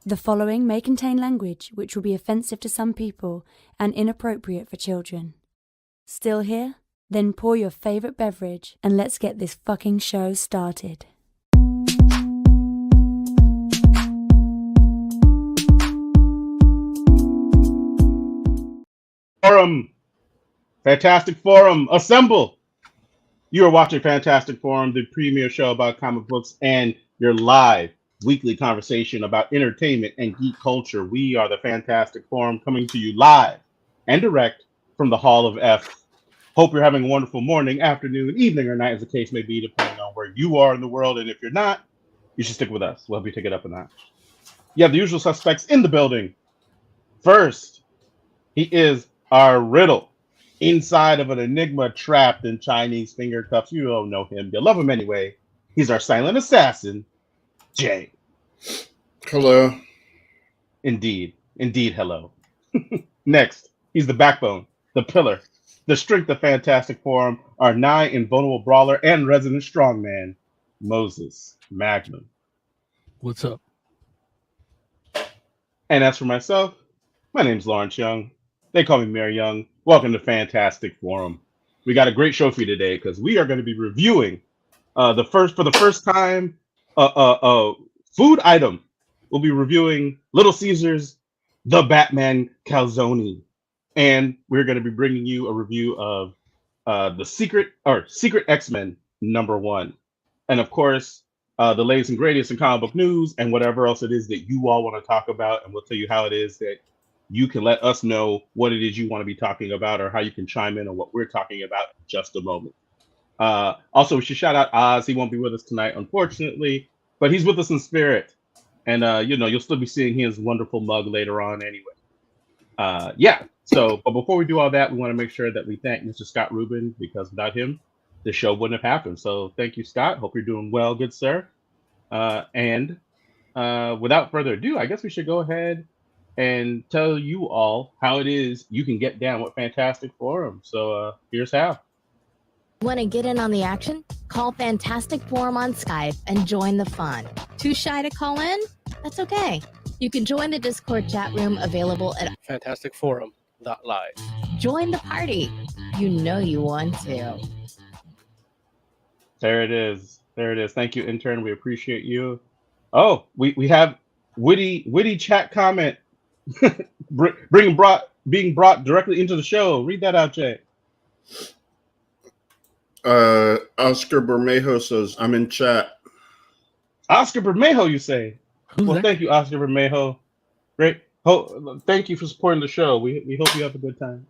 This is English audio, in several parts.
The following may contain language which will be offensive to some people and inappropriate for children. Still here? Then pour your favorite beverage and let's get this fucking show started. Forum, Fantastic Forum, assemble! You are watching Fantastic Forum, the premier show about comic books and your live weekly conversation about entertainment and geek culture. We are the Fantastic Forum, coming to you live and direct from the Hall of F. Hope you're having a wonderful morning, afternoon, evening, or night, as the case may be, depending on where you are in the world. And if you're not, you should stick with us. We'll help you take it up a notch. You have the usual suspects in the building. First, he is our riddle inside of an enigma trapped in Chinese finger cuffs. You don't know him. You love him anyway. He's our silent assassin, Jay. Hello. Indeed. Indeed, hello. Next, he's the backbone, the pillar, the strength of Fantastic Forum, our nigh invulnerable brawler and resident strongman, Moses Magnum. What's up? And as for myself, my name's Lawrence Young. They call me Mayor Young. Welcome to Fantastic Forum. We got a great show for you today because we are going to be reviewing for the first time food item. We'll be reviewing Little Caesars The Batman Calzony. And we're going to be bringing you a review of the Secret X-Men #1. And of course, the latest and greatest in comic book news and whatever else it is that you all want to talk about. And we'll tell you how it is that you can let us know what it is you want to be talking about or how you can chime in on what we're talking about in just a moment. Also, we should shout out Oz. He won't be with us tonight, unfortunately, but he's with us in spirit. And, you'll still be seeing his wonderful mug later on anyway. But before we do all that, we want to make sure that we thank Mr. Scott Rubin, because without him, the show wouldn't have happened. So thank you, Scott. Hope you're doing well, good sir. And without further ado, I guess we should go ahead and tell you all how it is you can get down with Fantastic Forum. So here's how. Want to get in on the action? Call Fantastic Forum on Skype and join the fun. Too shy to call in? That's okay. You can join the Discord chat room available at fantasticforum.live. Join the party. You know you want to. There it is. There it is. Thank you, intern. We appreciate you. Oh, we have witty chat comment being brought directly into the show. Read that out, Jay. Oscar Bermejo says, I'm in chat. Oscar Bermejo, you say? Who's Well, that? thank you, Oscar Bermejo. Great. Thank you for supporting the show. We hope you have a good time.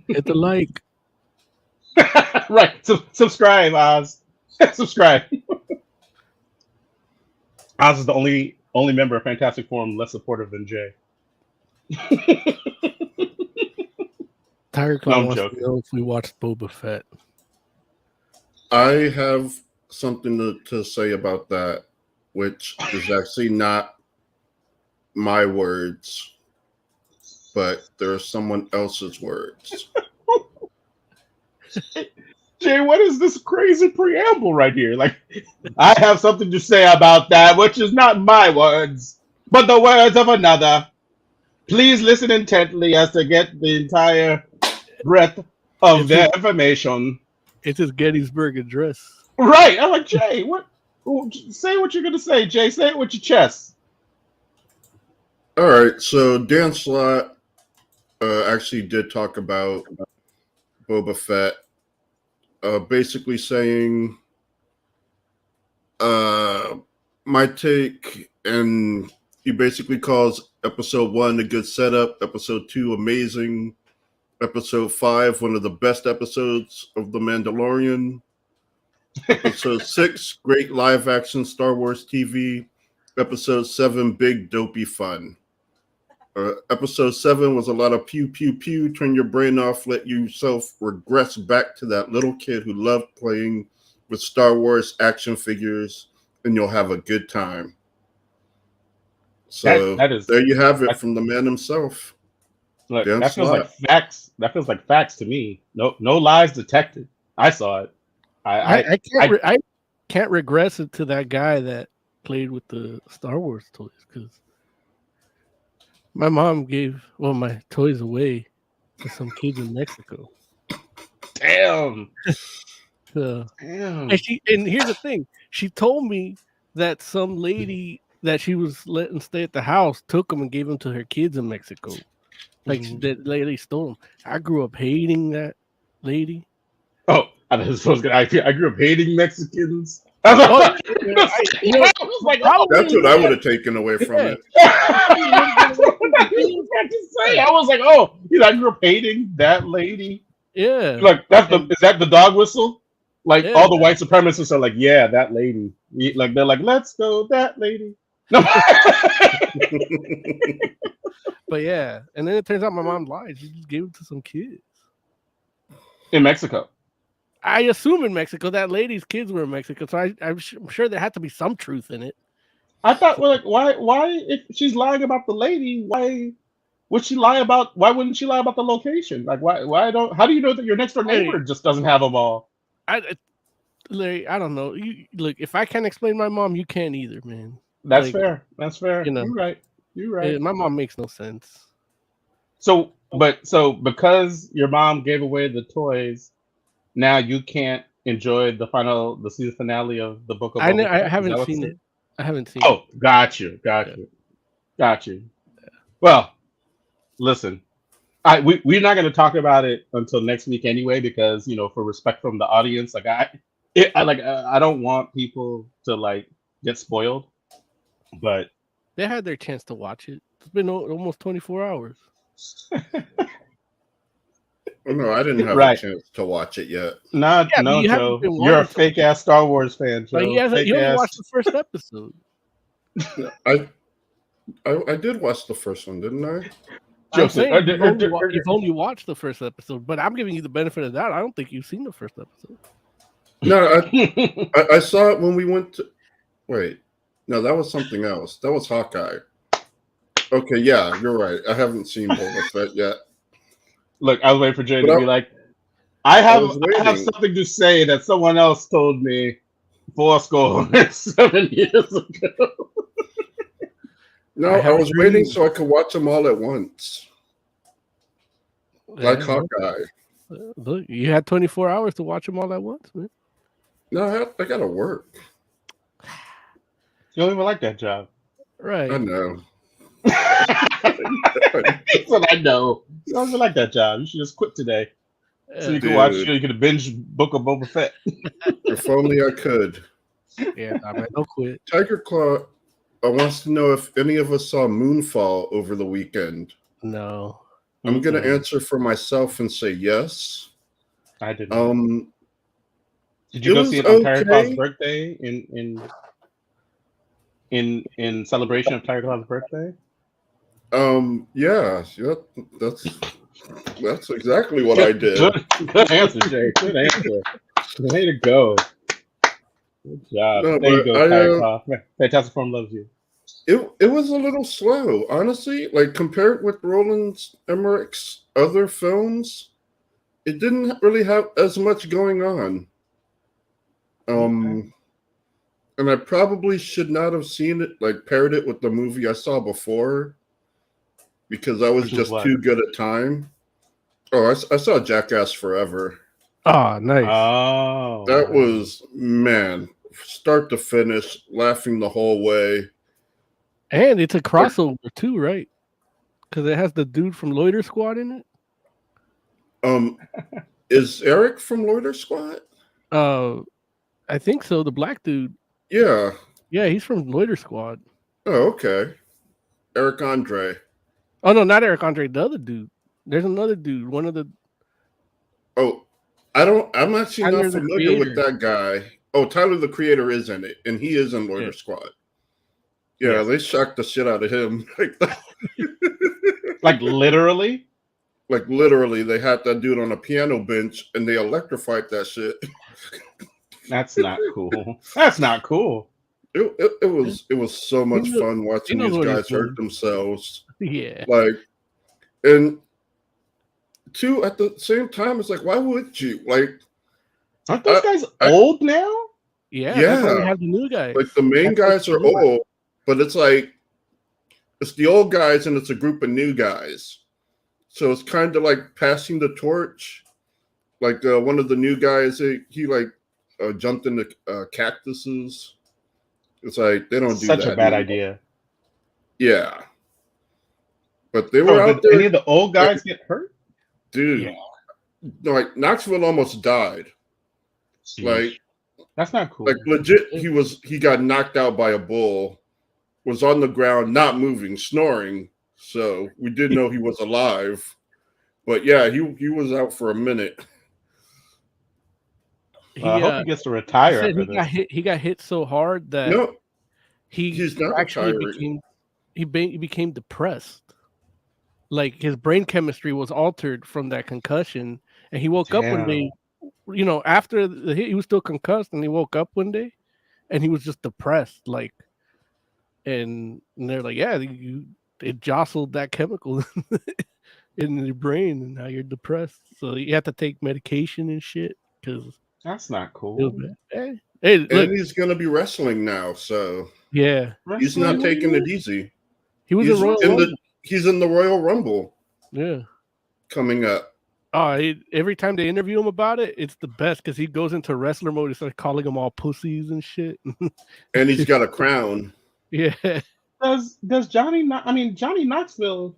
Hit the like. Right. Subscribe, Oz. Subscribe. Oz is the only member of Fantastic Forum less supportive than Jay. Tiger No, Claw I'm wants joking. to know if we watched Boba Fett. I have something to say about that, which is actually not my words, but they're someone else's words. Jay, what is this crazy preamble right here? Like, I have something to say about that, which is not my words, but the words of another. Please listen intently as to get the entire breadth of their information. It's his Gettysburg Address. Right. I'm like, Jay, what? Say what you're going to say, Jay. Say it with your chest. All right, so Dan Slott actually did talk about Boba Fett, basically saying my take, and he basically calls episode 1 a good setup, episode 2 amazing, episode 5 one of the best episodes of The Mandalorian, episode 6 great live action Star Wars TV, episode 7 big dopey fun. Episode 7 was a lot of pew pew pew, turn your brain off, let yourself regress back to that little kid who loved playing with Star Wars action figures, and you'll have a good time. So That is, there you have it from the man himself. look, Dan that feels Slott. like facts. That feels like facts to me. No lies detected. I saw it. I can't regress it to that guy that played with the Star Wars toys, because My mom gave my toys away to some kids in Mexico. Damn. So, Damn. and here's the thing. She told me that some lady that she was letting stay at the house took them and gave them to her kids in Mexico. Like that lady stole them. I grew up hating that lady. Oh, I grew up hating Mexicans. I was like, oh, That's what I would have taken away from it. I was like, oh, I grew up hating that lady. Yeah. Like is that the dog whistle? Like all the white supremacists are like, yeah, that lady. Like they're like, let's go, that lady. No. But yeah, and then it turns out my mom lied. She just gave it to some kids in Mexico. I assume in Mexico. That lady's kids were in Mexico, so I'm sure there had to be some truth in it. I thought, well, like, why, if she's lying about the lady, why would she lie about? Why wouldn't she lie about the location? Like, why don't? How do you know that your next door neighbor just doesn't have them all? Larry, I don't know. Look, if I can't explain my mom, you can't either, man. That's fair. That's fair. You know, You're right. My mom makes no sense. So because your mom gave away the toys, now you can't enjoy the season finale of the Book of Boba Fett? I haven't seen it. I haven't seen it. Oh, got you. Well, listen, we're not going to talk about it until next week anyway, because for respect from the audience, like I don't want people to like get spoiled, but they had their chance to watch it. It's been almost 24 hours. No, I didn't have a chance to watch it yet. No, Joe. You're a fake ass Star Wars fan, Joe. You only watched the first episode. I did watch the first one, didn't I? You've only watched the first episode, but I'm giving you the benefit of that. I don't think you've seen the first episode. No, I saw it when we went to. Wait, no, that was something else. That was Hawkeye. Okay, yeah, you're right. I haven't seen Boba Fett yet. Look, I was waiting for Jay to be like, I have something to say that someone else told me 7 years ago. No, I was waiting so I could watch them all at once. Like Hawkeye. Look, you had 24 hours to watch them all at once, man. No, I gotta work. You don't even like that job. Right. I know. He said, I know. You don't even like that job. You should just quit today. So you can watch, you can binge Book of Boba Fett. If only I could. Yeah, don't quit. Tiger Claw wants to know if any of us saw Moonfall over the weekend. No. I'm going to answer for myself and say yes. I didn't. Did you go see it on Tiger Claw's birthday in celebration of Tiger Claw's birthday? Yeah, that's exactly what I did. Good answer, Jay. Good answer. Way to go. Good job. No, there you go, Tiger Claw. Fantastic Forum loves you. It was a little slow, honestly. Like compared with Roland Emmerich's other films, it didn't really have as much going on. And I probably should not have seen it, like paired it with the movie I saw before, because I was just too good at time. Oh, I saw Jackass Forever. Oh, nice. Oh, that was, man, start to finish, laughing the whole way. And it's a crossover too, right? Because it has the dude from Loiter Squad in it. Is Eric from Loiter Squad? I think so. The black dude. Yeah. Yeah, he's from Loiter Squad. Oh, okay. Eric Andre. Oh no, not Eric Andre. The other dude. There's another dude. One of the. Oh, I'm actually not familiar with that guy. Oh, Tyler the Creator is in it, and he is in Loiter Squad. Yeah, they shocked the shit out of him. Like literally? Like literally, they had that dude on a piano bench, and they electrified that shit. That's not cool. That's not cool. It was so much fun watching these guys hurt themselves. Yeah. Like, and two at the same time, it's like, why would you? Like, aren't those guys old now? Yeah. That's why we have the new guys. Like the main guys are old, but it's like it's the old guys and it's a group of new guys. So it's kind of like passing the torch. Like one of the new guys, he jumped into cactuses. It's like they don't do that. Such a bad anymore. idea. Yeah. But they were out did there. any of the old guys get hurt? Dude. Yeah. No, like Knoxville almost died. Like that's not cool. Like legit, he got knocked out by a bull, was on the ground, not moving, snoring. So we did know he was alive. But yeah, he was out for a minute. I hope he gets to retire. He got hit so hard that No, he's not actually retiring. he became depressed. Like his brain chemistry was altered from that concussion, and he woke up one day. You know, after the hit, he was still concussed, and he woke up one day, and he was just depressed. Like, and they're like, "Yeah, it jostled that chemical in your brain, and now you're depressed. So you have to take medication and shit because that's not cool." Hey, and look, he's gonna be wrestling now, so yeah, he's not taking it easy. He was he's in the Royal Rumble. Yeah, coming up. Oh, every time they interview him about it, it's the best because he goes into wrestler mode. He starts calling them all pussies and shit. And he's got a crown. Yeah. Does Johnny? Johnny Knoxville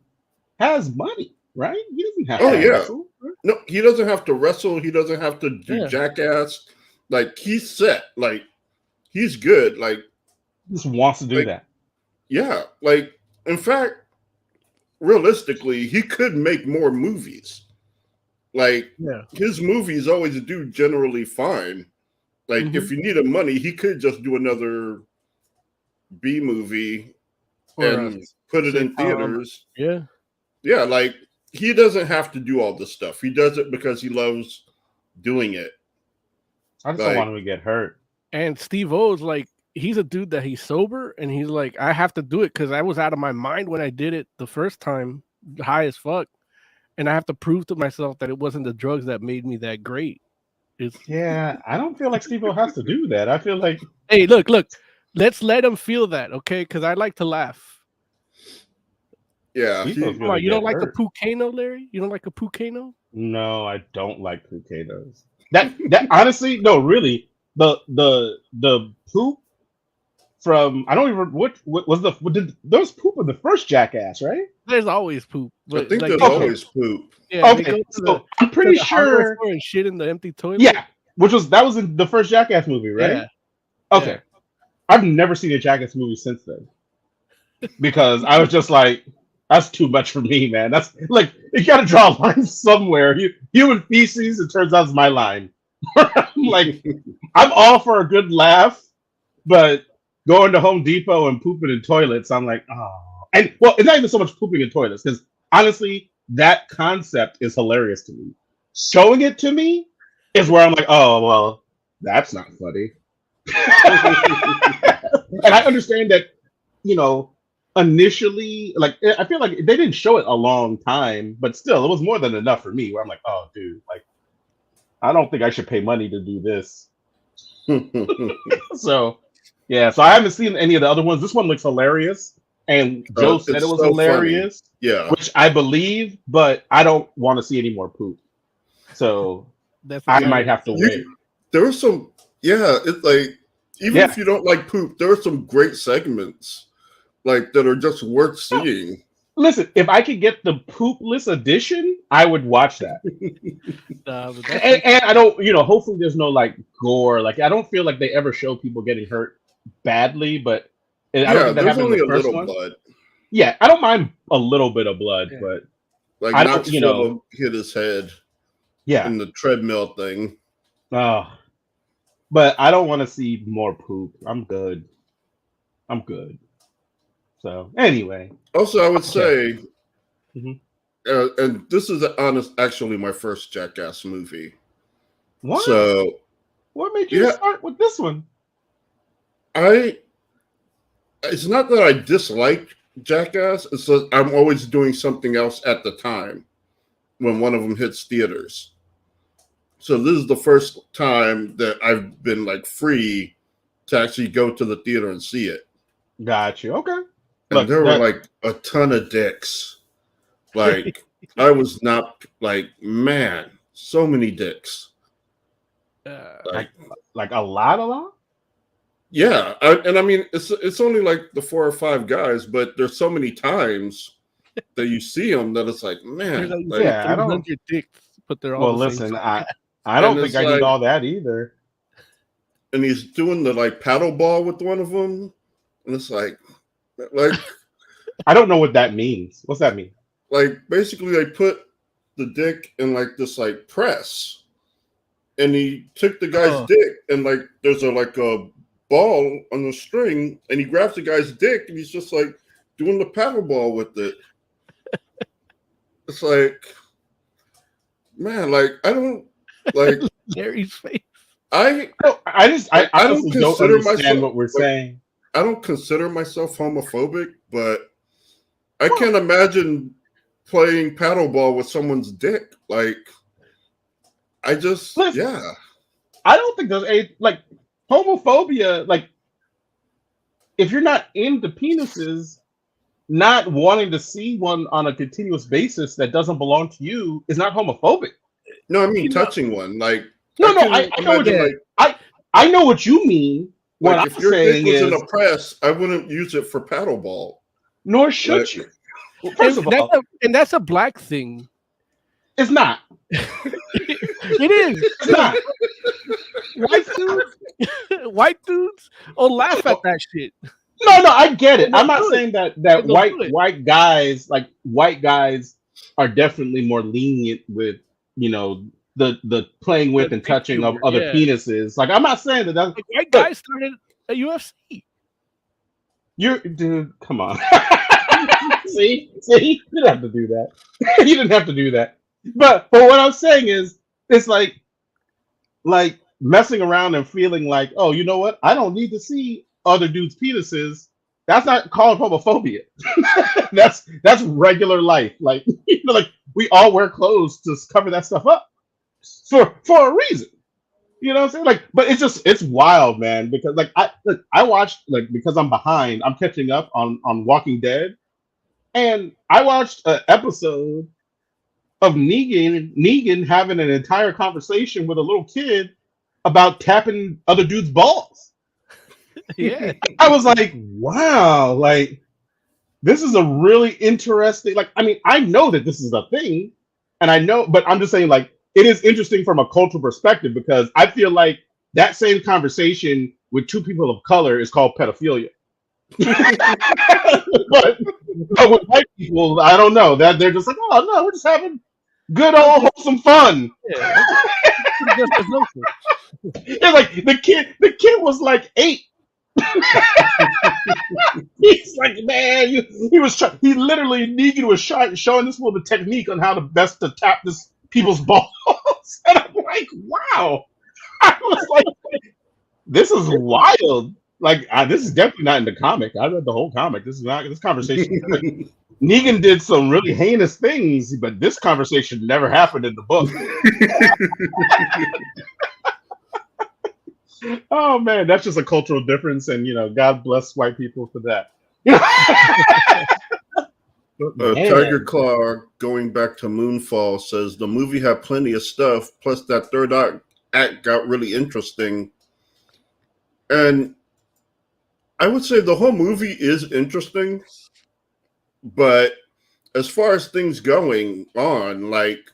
has money, right? He doesn't have. Oh to yeah. wrestle. No, he doesn't have to wrestle. He doesn't have to do jackass. Like he's set. Like he's good. Like he just wants to do that. Yeah. Like in fact, realistically, he could make more movies. Like his movies always do generally fine. Like if you needed money, he could just do another B movie and put it in theaters. Yeah. Like he doesn't have to do all this stuff. He does it because he loves doing it. I just don't want him to get hurt. And Steve O's like, he's a dude that he's sober, and he's like, I have to do it because I was out of my mind when I did it the first time, high as fuck. And I have to prove to myself that it wasn't the drugs that made me that great. I don't feel like Steve-O has to do that. I feel like, hey, look, let's let him feel that, okay? Because I like to laugh. Yeah. You don't like the Pucano, Larry? You don't like a Pucano? No, I don't like Pucanos. That honestly, no, really, the poop from I don't even what was there was poop in the first Jackass, right? There's always poop. I think there's always poop. Yeah, okay, so I'm pretty sure and shit in the empty toilet. Yeah, that was in the first Jackass movie, right? Yeah. Okay, yeah. I've never seen a Jackass movie since then because I was just like, that's too much for me, man. That's like you got to draw a line somewhere. Human feces, it turns out, is my line. Like, I'm all for a good laugh, but going to Home Depot and pooping in toilets, I'm like, oh. And well, it's not even so much pooping in toilets because honestly, that concept is hilarious to me. Showing it to me is where I'm like, oh well, that's not funny. And I understand that, initially, like I feel like they didn't show it a long time, but still, it was more than enough for me. Where I'm like, oh, dude, like, I don't think I should pay money to do this. So I haven't seen any of the other ones. This one looks hilarious, and Joe said it was so hilarious. Funny. Yeah, which I believe, but I don't want to see any more poop. So I might have to wait. There were some, it's like even if you don't like poop, there are some great segments like that are just worth seeing. Listen, if I could get the poopless edition, I would watch that. And I don't, hopefully there's no like gore. Like I don't feel like they ever show people getting hurt badly, but I don't think that happened in the first one. Blood. Yeah, I don't mind a little bit of blood, but like I don't, hit his head. Yeah, in the treadmill thing. Oh, but I don't want to see more poop. I'm good. So anyway. Also, I would say, and this is actually my first Jackass movie. What? So, what made you start with this one? It's not that I disliked Jackass. It's that I'm always doing something else at the time when one of them hits theaters. So this is the first time that I've been like free to actually go to the theater and see it. Got you. Okay. And there were like a ton of dicks. Like I was not like, man, so many dicks. Like a lot. Yeah, I mean it's only like the 4 or 5 guys, but there's so many times that you see them that it's like, man, like, yeah, I don't. Dicks, but they're all. Well, the listen, same I don't think I need all that either. And he's doing the like paddle ball with one of them, and it's like I don't know what that means. What's that mean? Like basically they put the dick in like this like press, and he took the guy's dick, and like there's a ball on the string, and he grabs the guy's dick, and he's just like doing the paddle ball with it. It's like, man, like I don't like Larry's face. I honestly don't understand what we're saying. I don't consider myself homophobic, but I can't imagine playing paddleball with someone's dick. Like, I just, yeah. I don't think there's homophobia. Like, if you're not into penises, not wanting to see one on a continuous basis that doesn't belong to you is not homophobic. No, I mean touching one. Like, I know what you mean. What like I'm if your saying dick was is, in a press, I wouldn't use it for paddleball. Nor should you. Well, first of all, that's a black thing. It's not. It is. It's not. White dudes laugh at that shit. No, I get it. I'm not saying that white guys are definitely more lenient with, the playing with and touching of other penises. Like, I'm not saying that that's white guys started at UFC. Dude, come on. See, you didn't have to do that. You didn't have to do that. But what I'm saying is, it's like messing around and feeling like, oh, you know what? I don't need to see other dudes' penises. That's not called homophobia. that's regular life. Like, like we all wear clothes to cover that stuff up for a reason. You know what I'm saying? Like, but it's wild, man. Because I watched, because I'm behind, I'm catching up on Walking Dead, and I watched an episode of Negan having an entire conversation with a little kid about tapping other dudes' balls. Yeah, I was like, wow, like this is a really interesting. Like, I mean, I know that this is a thing, and I know, but I'm just saying, like, it is interesting from a cultural perspective, because I feel like that same conversation with two people of color is called pedophilia. but with white people, I don't know, that they're just like, oh no, we're just having good old wholesome fun. Yeah. It's like the kid was like 8. He's like, man, he literally, Negan was showing this little technique on how best to tap this people's balls. And I'm like, wow. I was like, this is wild. Like, this is definitely not in the comic. I read the whole comic. This conversation. Negan did some really heinous things, but this conversation never happened in the book. Oh man, that's just a cultural difference, and God bless white people for that. Tiger Claw, going back to Moonfall, says the movie had plenty of stuff, plus that third act got really interesting. And I would say the whole movie is interesting, but as far as things going on, like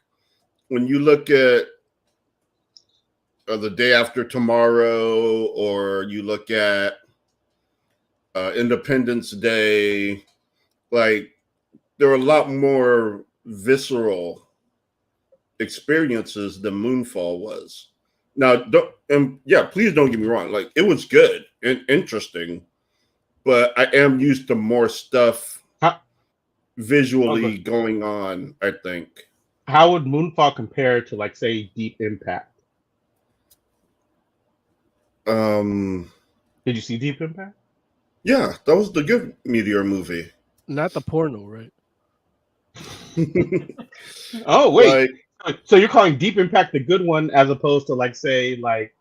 when you look at The Day After Tomorrow, or you look at Independence Day, like there are a lot more visceral experiences than Moonfall was. Now, please don't get me wrong. Like, it was good and interesting, but I am used to more stuff visually going on, I think. How would Moonfall compare to, like, say, Deep Impact? Did you see Deep Impact? Yeah, that was the good Meteor movie. Not the porno, right? Oh, wait. So you're calling Deep Impact the good one, as opposed to, like, say, like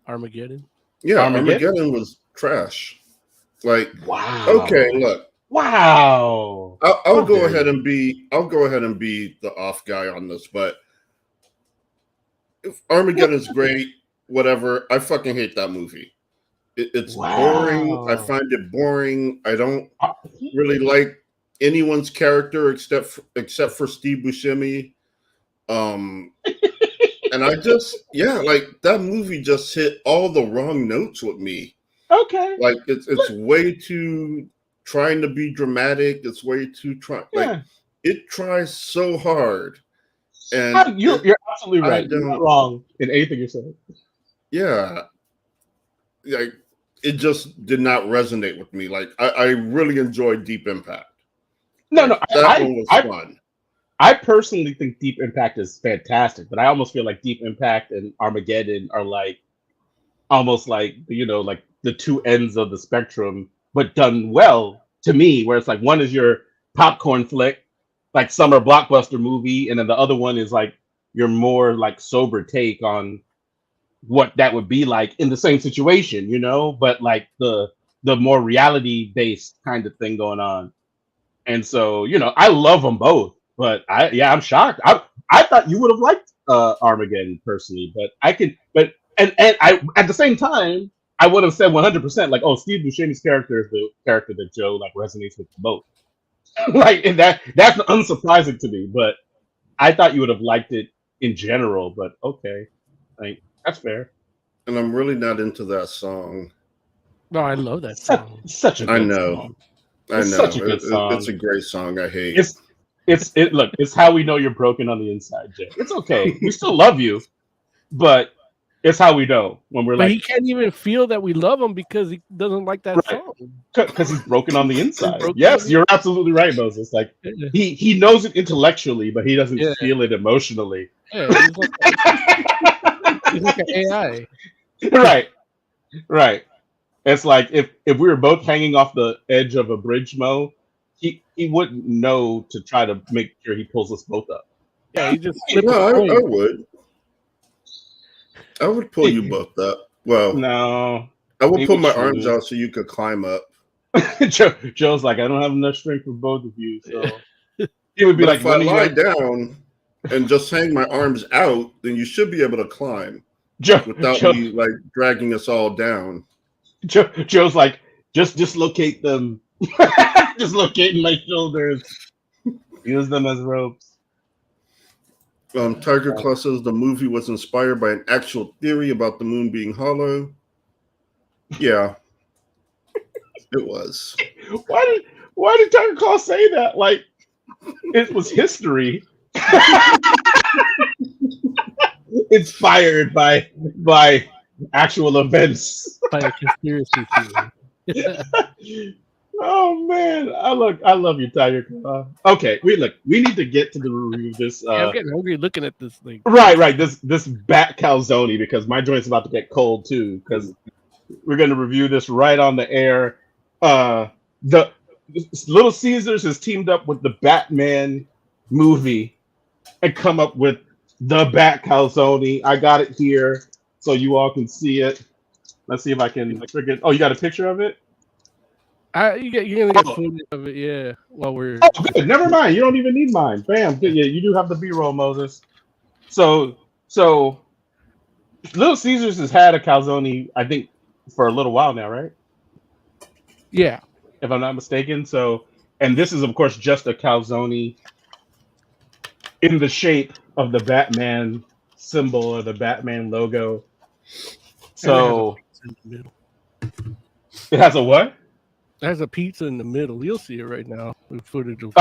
Armageddon? Yeah, Armageddon was trash. Like, wow. Okay, look, Wow. I'll How go dare ahead you. and be the off guy on this, but if Armageddon's great, whatever. I fucking hate that movie. It's boring. I Wow. find it boring. I don't Uh, really like anyone's character except for Steve Buscemi. And I just like that movie just hit all the wrong notes with me. Okay. Like it's way too trying to be dramatic. It's way too like Yeah. it tries so hard, and You're absolutely I right. You're not don't. wrong in anything you're saying. Yeah, like it just did not resonate with me. Like I really enjoyed Deep Impact. No, Like, no. that one was fun. I personally think Deep Impact is fantastic, but I almost feel like Deep Impact and Armageddon are like almost like like the two ends of the spectrum, but done well to me. Where it's like one is your popcorn flick, like summer blockbuster movie, and then the other one is like your more like sober take on what that would be like in the same situation, but like the more reality based kind of thing going on. And so, I love them both, but I'm shocked. I thought you would have liked Armageddon personally, but I could, but and I at the same time I would have said 100% like, oh, Steve Buscemi's character is the character that Joe like resonates with the most. Like, and that's unsurprising to me, but I thought you would have liked it in general. But okay, like that's fair. And I'm really not into that song. No, I love that Such, song. such a I good know. song. I It's know. such a good It's song. a great song. I hate. Look, it's how we know you're broken on the inside, Jay. It's okay. We still love you, but it's how we know when we're But like, he can't even feel that we love him because he doesn't like that right, song. because he's broken on the inside. broken Yes, on the you're absolutely right, Moses. Like Yeah. he knows it intellectually, but he doesn't Yeah. feel it emotionally. Yeah, he's like an AI. Right. It's like if we were both hanging off the edge of a bridge, Mo, he wouldn't know to try to make sure he pulls us both up. Yeah, he just flipped No, a coin. I would. I would pull you both up. Well, No, I would maybe put my true. arms out so you could climb up. Joe's like, I don't have enough strength for both of you, so he would be But like, if I one of lie you. down and just hang my arms out, then you should be able to climb without Joe, me like dragging us all down. Joe's like, just dislocate them, dislocating my shoulders, use them as ropes. Tiger Claw says the movie was inspired by an actual theory about the moon being hollow. Yeah, it was. Why did Tiger Claw say that? Like it was history. Inspired by actual events. By a conspiracy theory. Oh man, I love you, Tiger Claw. Okay, we need to get to the review of this. Yeah, I'm getting hungry looking at this thing. Right. This Bat Calzone because my joint's about to get cold too. Because we're going to review this right on the air. The Little Caesars has teamed up with the Batman movie and come up with the Bat Calzone. I got it here so you all can see it. Let's see if I can trigger it. Oh, you got a picture of it? You're gonna get footage of it, yeah. While we're good. Never mind. You don't even need mine. Bam. Yeah, you do have the B-roll, Moses. So Little Caesars has had a calzone, I think, for a little while now, right? Yeah. If I'm not mistaken. So, and this is of course just a calzone in the shape of the Batman symbol or the Batman logo. So it has a what? There's a pizza in the middle. You'll see it right now with footage of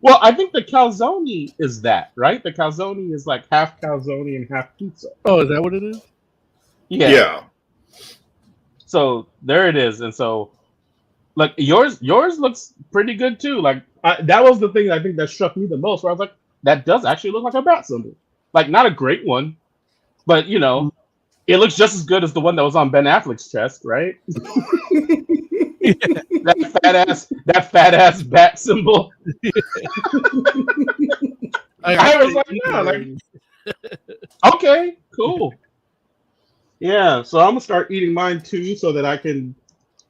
well, I think the calzone is that, right? The calzone is like half calzone and half pizza. Oh, is that what it is? Yeah. So there it is. And so like yours looks pretty good too. Like that was the thing I think that struck me the most, where I was like, that does actually look like a bat symbol. Like not a great one, but it looks just as good as the one that was on Ben Affleck's chest, right? that fat ass bat symbol. I was like, yeah, like, okay, cool. Yeah, so I'm gonna start eating mine too, so that I can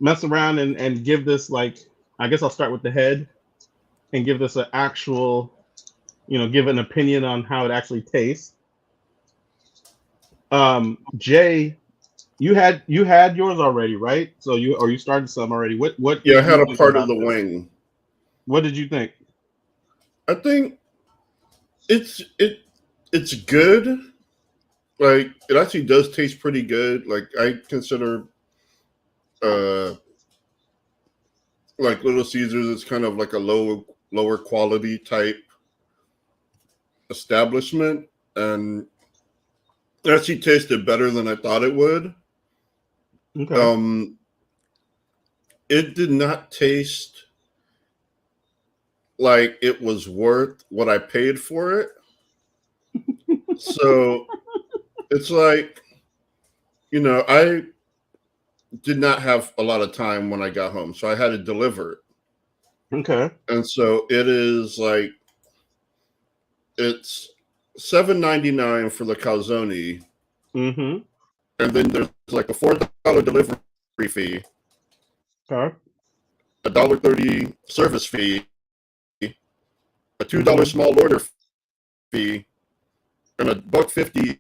mess around and give this like I guess I'll start with the head and give this an actual, give an opinion on how it actually tastes. Jay, you had yours already, right? So you started some already. What Yeah, I did had you a think part of about the this? wing. What did you think? I think it's good. Like, it actually does taste pretty good. Like, I consider like Little Caesars is kind of like a lower quality type establishment, and it actually tasted better than I thought it would. Okay. It did not taste like it was worth what I paid for it. So it's like, I did not have a lot of time when I got home, so I had to deliver it. Okay. And so it is like, it's $7.99 for the calzone, Mm-hmm. and then there's like a $4 delivery fee, Okay. a $1.30 service fee, a $2 small order fee, and a $1.50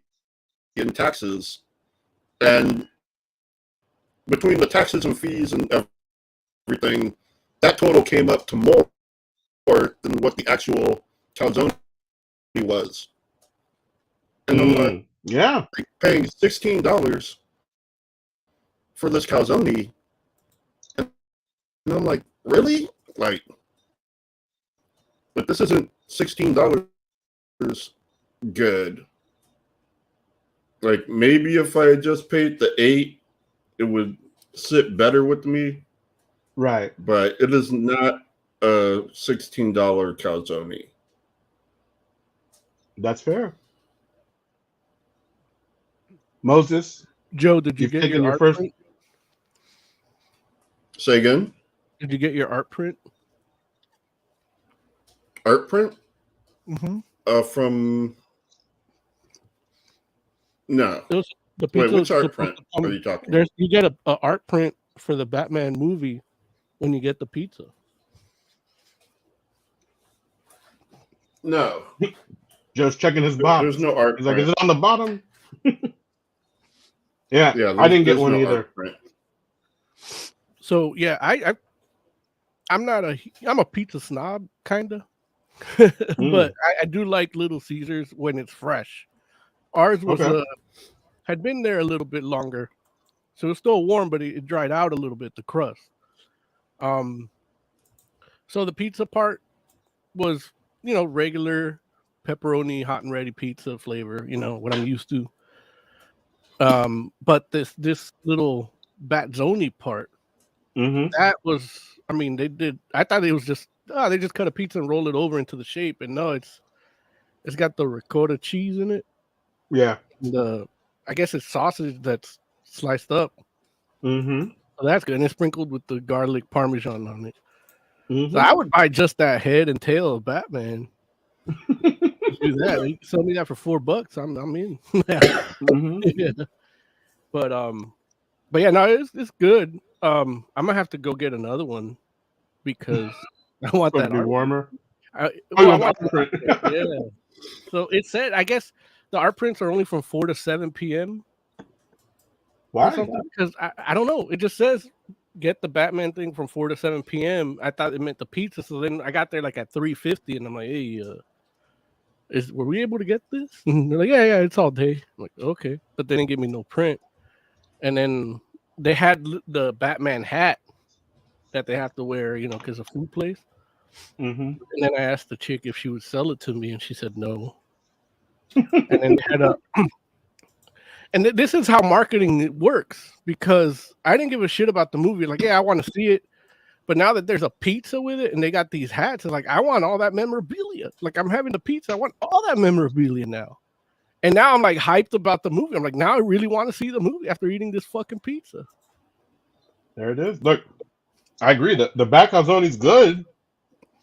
in taxes. And between the taxes and fees and everything, that total came up to more than what the actual calzone was. And I'm like, Yeah. paying $16 for this calzone, and I'm like, really? Like, but this isn't $16 good. Like, maybe if I had just paid the $8, it would sit better with me. Right. But it is not a $16 calzone. That's fair. Moses, Joe, did you you've get taken your your art first. print? Say again? Did you get your art print? Art print? Mm-hmm. From... No. It was the Wait, pizza which art print are you talking about? You get a art print for the Batman movie when you get the pizza. No. Joe's checking his box. There's no art He's like, print. is it on the bottom? Yeah, I didn't get one either. So yeah, I'm a pizza snob kinda, but I do like Little Caesars when it's fresh. Ours was had been there a little bit longer, so it's still warm, but it dried out a little bit, the crust. So the pizza part was, regular pepperoni hot and ready pizza flavor, what I'm used to. But this little Batzoni part, that was, I thought it was just, they just cut a pizza and roll it over into the shape, and no, it's got the ricotta cheese in it. Yeah. I guess it's sausage that's sliced up. Mm-hmm. So that's good, and it's sprinkled with the garlic parmesan on it. Mm-hmm. So I would buy just that head and tail of Batman. Do that. You sell me that for $4. I'm in. Yeah. But yeah, no, it's good. I'm gonna have to go get another one because I want that art warmer. print. Yeah. So it said, I guess the art prints are only from 4 to 7 p.m. Why? Or something, because I don't know. It just says get the Batman thing from 4 to 7 p.m. I thought it meant the pizza, so then I got there like at 3:50, and I'm like, hey, were we able to get this? And they're like, yeah, it's all day. I'm like, okay, but they didn't give me no print. And then they had the Batman hat that they have to wear, because of food place. And then I asked the chick if she would sell it to me, and she said no. And then they had and this is how marketing works, because I didn't give a shit about the movie. Like, yeah, I want to see it. But now that there's a pizza with it and they got these hats, it's like, I want all that memorabilia. Like, I'm having the pizza. I want all that memorabilia now. And now I'm like hyped about the movie. I'm like, now I really want to see the movie after eating this fucking pizza. There it is. Look, I agree that the Bat Calzone is good.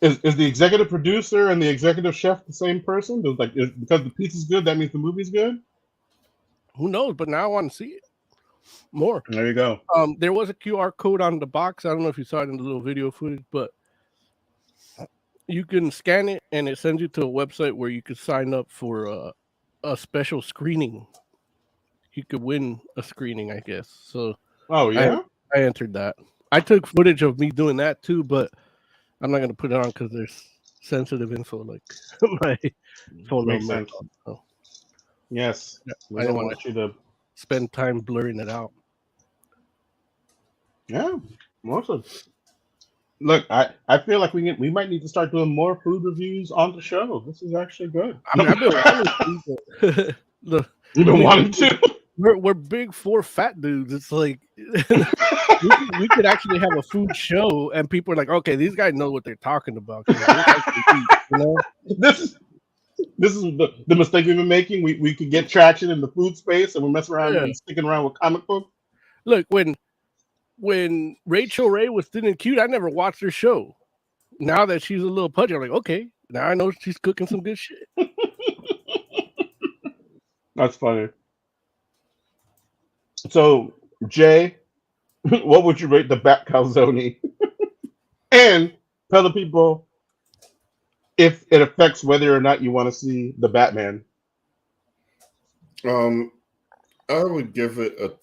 Is the executive producer and the executive chef the same person? Because the pizza's good, that means the movie's good? Who knows? But now I want to see it. More. There you go. There was a QR code on the box. I don't know if you saw it in the little video footage, but you can scan it and it sends you to a website where you could sign up for a special screening. You could win a screening, I guess. So Oh yeah. I entered that. I took footage of me doing that too, but I'm not gonna put it on because there's sensitive info like my phone Makes number. sense. So, Yes. yeah, We I don't don't want you to. spend time blurring it out. Yeah. Awesome. Look, I feel like we might need to start doing more food reviews on the show. This is actually good. I mean, I've been wanting to. Look, You've been wanting to. we're big four fat dudes. It's like we could actually have a food show, and people are like, okay, these guys know what they're talking about. 'Cause they actually eat, you know? This is the mistake we've been making. We could get traction in the food space, and we're messing around Yeah. and sticking around with comic books. Look, when Rachel Ray was thin and cute, I never watched her show. Now that she's a little pudgy, I'm like, okay, now I know she's cooking some good shit. That's funny. So, Jay, what would you rate the Bat Calzone? And tell the people if it affects whether or not you want to see the Batman. I would give it a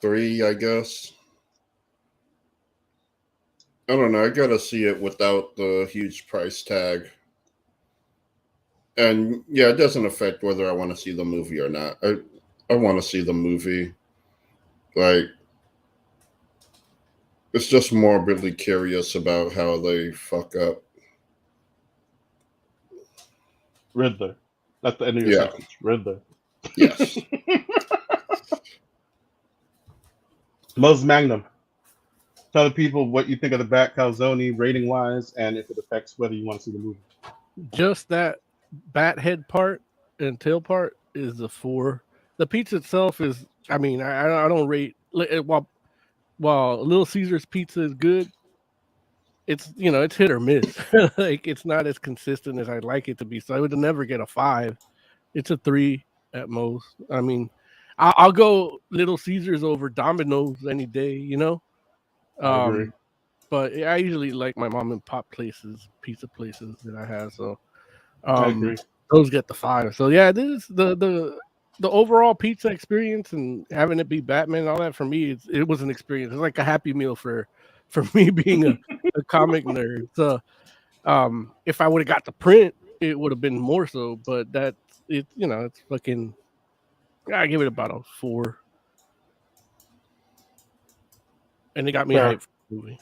3, I guess. I don't know. I gotta see it without the huge price tag. And yeah, it doesn't affect whether I want to see the movie or not. I want to see the movie. Like, it's just morbidly curious about how they fuck up. Riddler. That's the end of your Yeah. sentence. Riddler. Yes. Mos Magnum. Tell the people what you think of the Bat Calzone rating wise, and if it affects whether you want to see the movie. Just that bat head part and tail part is a 4. The pizza itself is, I mean, I don't rate while Little Caesars pizza is good. It's it's hit or miss. Like it's not as consistent as I'd like it to be. So I would never get a 5. It's a 3 at most. I mean, I'll go Little Caesars over Domino's any day. I agree. But I usually like my mom and pop places, pizza places that I have. So I agree. those get the 5. So yeah, this is the overall pizza experience and having it be Batman and all that for me, it was an experience. It's like a happy meal for me being a comic nerd. So if I would have got the print, it would have been more so. But it's fucking. I give it about a 4, and it got me Fair. hyped for the movie.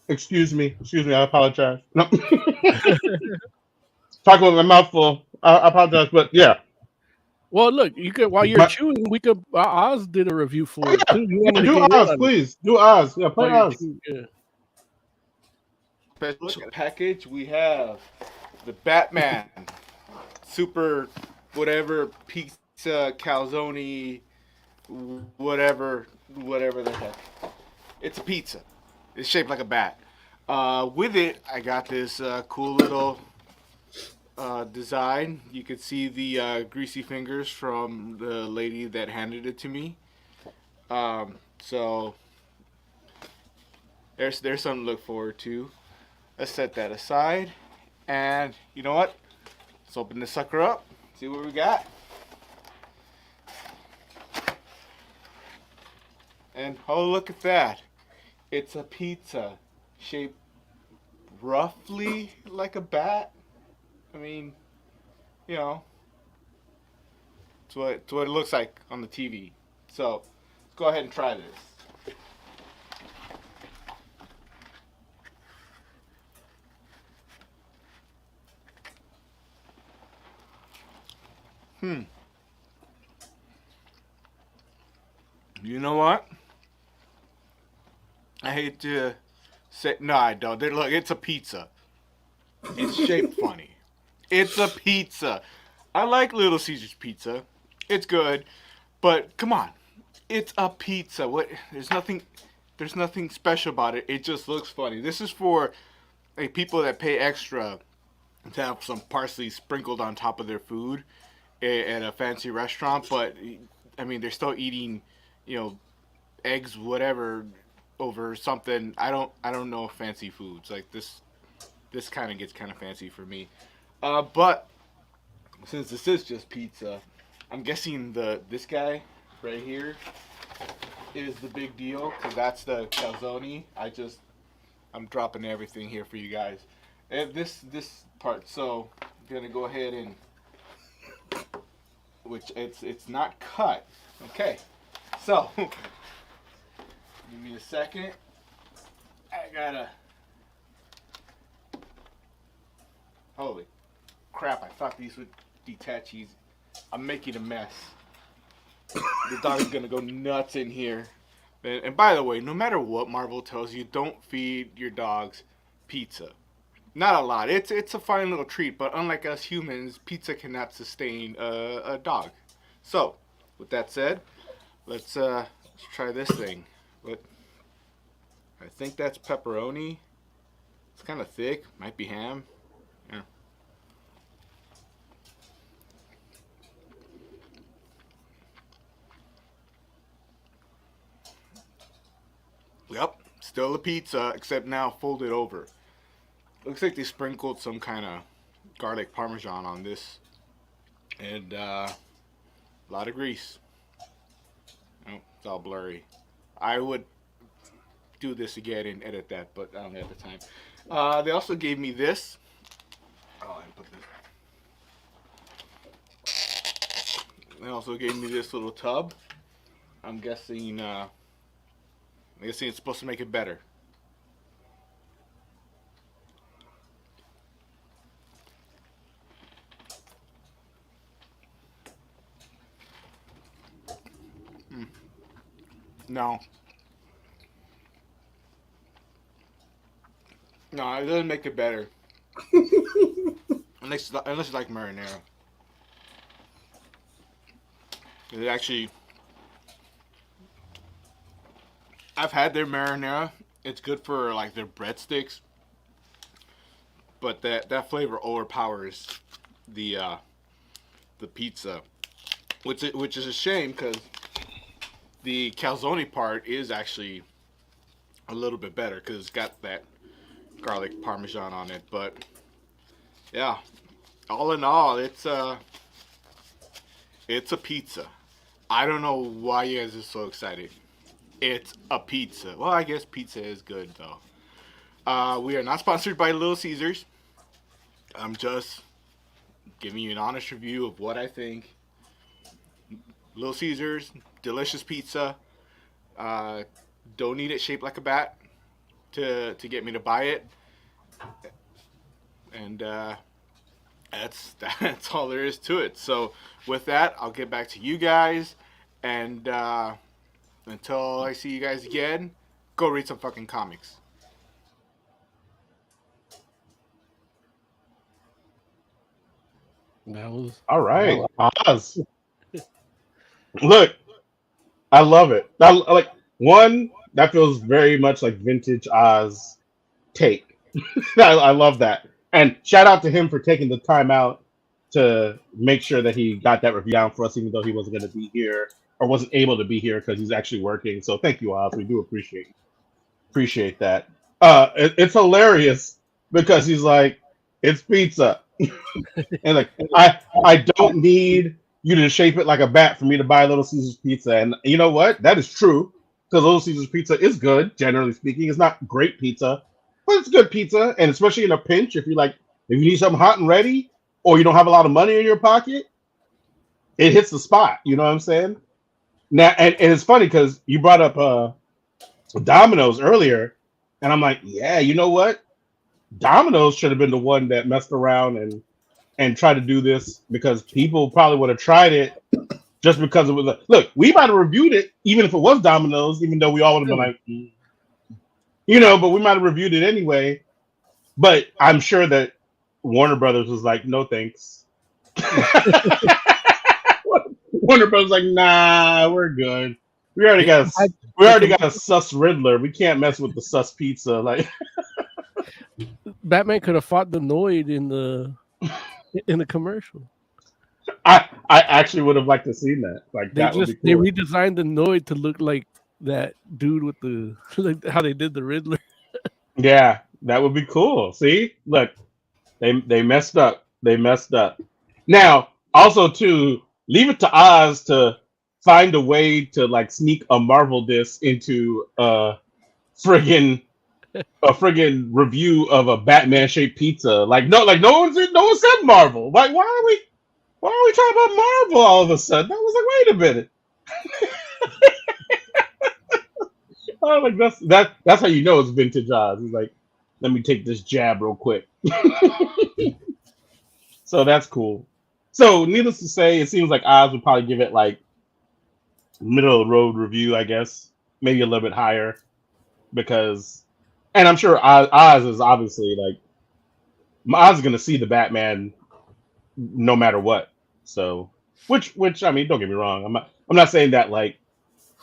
Excuse me. I apologize. No. Talk with my mouth full. I apologize, but yeah. Well, look, you could while you're chewing, we could. Oz did a review for it too. You want me to Do get in Oz, on it please. Do Oz. Yeah, play while you're Oz. chewing? Yeah. Special package, we have the Batman super whatever pizza calzone whatever the heck. It's a pizza. It's shaped like a bat. With it, I got this cool little design. You could see the greasy fingers from the lady that handed it to me. So there's something to look forward to. Let's set that aside. And you know what? Let's open this sucker up. See what we got. And oh, look at that. It's a pizza shaped roughly like a bat. I mean, it's what it looks like on the TV. So let's go ahead and try this. You know what? I hate to say, no, I don't. Look, it's a pizza. It's shaped funny. It's a pizza. I like Little Caesars pizza. It's good, but come on, it's a pizza. What? There's nothing special about it. It just looks funny. This is for people that pay extra to have some parsley sprinkled on top of their food. at a fancy restaurant, but I mean they're still eating, eggs, whatever, over something. I don't know fancy foods like this. This kind of gets kind of fancy for me. But since this is just pizza, I'm guessing this guy right here is the big deal because that's the calzone. I'm dropping everything here for you guys. And this part. So I'm gonna go ahead and which it's not cut. Okay. So give me a second. I gotta. Holy crap! I thought these would detach easy. I'm making a mess. The dog's gonna go nuts in here. And by the way, no matter what Marvel tells you, don't feed your dogs pizza. Not a lot. It's a fine little treat, but unlike us humans, pizza cannot sustain a dog. So, with that said, let's try this thing. But I think that's pepperoni. It's kind of thick. Might be ham. Yeah. Yep, still a pizza, except now folded over. Looks like they sprinkled some kind of garlic parmesan on this. And a lot of grease. Oh, it's all blurry. I would do this again and edit that, but I don't have the time. They also gave me this. Oh, I put this. They also gave me this little tub. I'm guessing it's supposed to make it better. No. No, it doesn't make it better. unless you like marinara. It actually... I've had their marinara. It's good for like their breadsticks, but that flavor overpowers the pizza, which is a shame because the calzone part is actually a little bit better because it's got that garlic parmesan on it. But yeah, all in all, it's a pizza. I don't know why you guys are so excited. It's a pizza. Well, I guess pizza is good, though. We are not sponsored by Little Caesars. I'm just giving you an honest review of what I think. Little Caesars, delicious pizza. Don't need it shaped like a bat to get me to buy it. And that's all there is to it. So with that, I'll get back to you guys. And... until I see you guys again, go read some fucking comics. That was All right, Oz. Look, I love it. I like one that feels very much like vintage Oz take. I love that, and shout out to him for taking the time out to make sure that he got that review down for us, even though he wasn't going to be here or wasn't able to be here because he's actually working. So thank you, Oz. We do appreciate that. It's hilarious because he's like, it's pizza, and like I don't need you to shape it like a bat for me to buy Little Caesars pizza. And you know what? That is true because Little Caesars pizza is good, generally speaking. It's not great pizza, but it's good pizza, and especially in a pinch, if you need something hot and ready, or you don't have a lot of money in your pocket, it hits the spot. You know what I'm saying? Now, and it's funny because you brought up Domino's earlier, and I'm like, yeah, you know what? Domino's should have been the one that messed around and tried to do this because people probably would have tried it just because it was look, we might have reviewed it even if it was Domino's, even though we all would have been like, but we might have reviewed it anyway. But I'm sure that Warner Brothers was like, no thanks. Warner Brothers like, nah, we're good. We already got a sus Riddler. We can't mess with the sus pizza. Like Batman could have fought the Noid in the commercial. I actually would have liked to see that. Like They that would be they cool. redesigned the Noid to look like that dude with the like how they did the Riddler. Yeah, that would be cool. See, look, they messed up. They messed up. Now, also too, leave it to Oz to find a way to like sneak a Marvel disc into friggin' a friggin' review of a Batman shaped pizza. Like no one said Marvel. Like why are we talking about Marvel all of a sudden? I was like, wait a minute. Oh, like that's how you know it's vintage Oz. He's like, let me take this jab real quick. So that's cool. So needless to say, it seems like Oz would probably give it like middle of the road review, I guess, maybe a little bit higher because, and I'm sure Oz is obviously like Oz is gonna see the Batman no matter what. So which I mean, don't get me wrong, I'm not saying that like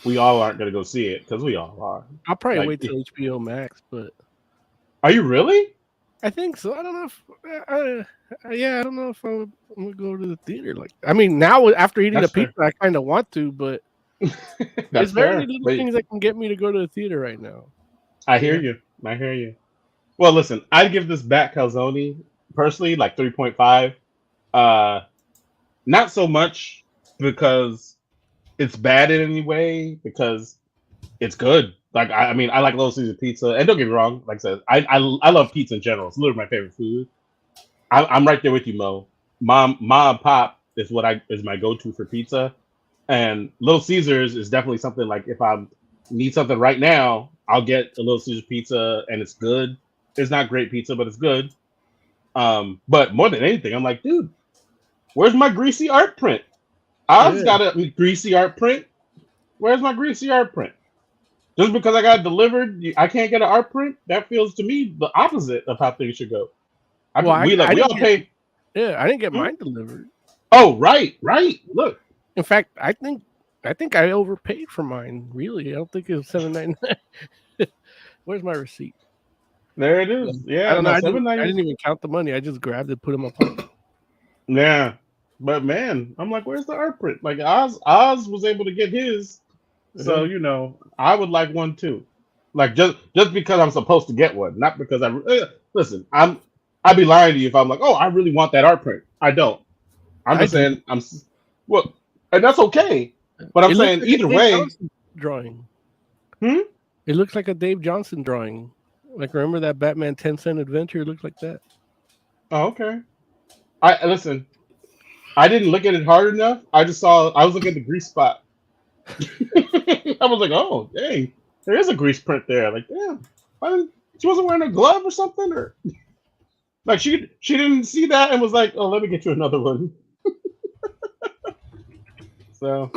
we all aren't gonna go see it because we all are. I'll probably Like, wait till HBO Max, but are you really? I think so. I don't know if yeah, I don't know if I'm gonna go to the theater. Like, I mean, now after eating That's the pizza, I kind of want to, but That's it's very fair. little But things that can get me to go to the theater right now. I hear Yeah. you. I hear you. Well, listen, I'd give this Bat Calzone personally like 3.5. Not so much because it's bad in any way, because it's good. Like I mean, I like Little Caesar pizza, and don't get me wrong. Like I said, I love pizza in general. It's literally my favorite food. I'm right there with you, Mo. Mom and Pop is my go-to for pizza, and Little Caesars is definitely something like if I need something right now, I'll get a Little Caesars pizza, and it's good. It's not great pizza, but it's good. But more than anything, I'm like, dude, where's my greasy art print? I've Yeah. got a greasy art print. Where's my greasy art print? Just because I got it delivered, I can't get an art print. That feels to me the opposite of how things should go. Well, We I all didn't pay. Yeah, I didn't get Hmm? mine delivered. Oh, right. Look, In fact, I think I overpaid for mine. Really, I don't think it was $7.99. Where's my receipt? there it is. I Yeah, don't know. no, I seven didn't ninety. even count the money. I just grabbed it, put it in my pocket. Yeah, but man, I'm like, where's the art print? Like Oz was able to get his, so I would like one too. Like just because I'm supposed to get one, not because listen. I'd be lying to you if I'm like, oh, I really want that art print. I don't. I'm I just do. saying well, and that's okay. But I'm It looks saying like a either Dave way. Johnson drawing. Hmm? It looks like a Dave Johnson drawing. Like, remember that Batman 10-cent adventure? It looks like that. Oh, okay. I listen. I didn't look at it hard enough. I was looking at the grease spot. I was like, oh, dang, there is a grease print there. Like, damn, she wasn't wearing a glove or something, or like she didn't see that and was like, oh, let me get you another one. So,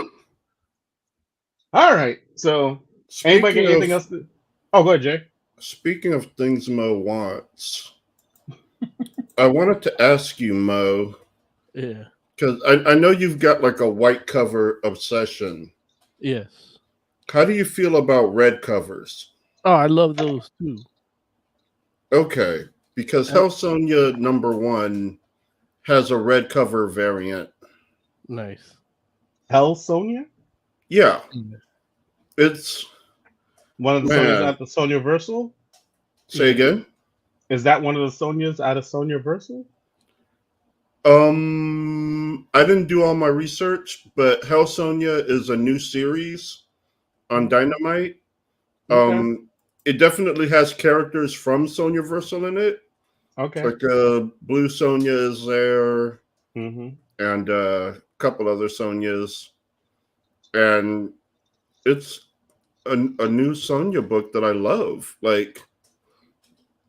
all right. So, anybody got anything else? Oh, go ahead, Jay. Speaking of things Mo wants, I wanted to ask you, Mo, Yeah. because I know you've got like a white cover obsession. Yes. How do you feel about red covers? Oh, I love those too. Okay, because Hell Sonia #1 has a red cover variant. Nice. Hell Sonia? Yeah. It's one of the Sonias at the Sonia Versal? Say again? Is that one of the Sonias out of Sonia Versal? I didn't do all my research, but Hell Sonia is a new series on Dynamite. Okay. It definitely has characters from Sonia Versal in it. Okay. Like Blue Sonia is there, and a couple other Sonias, and it's a new Sonia book that I love. Like,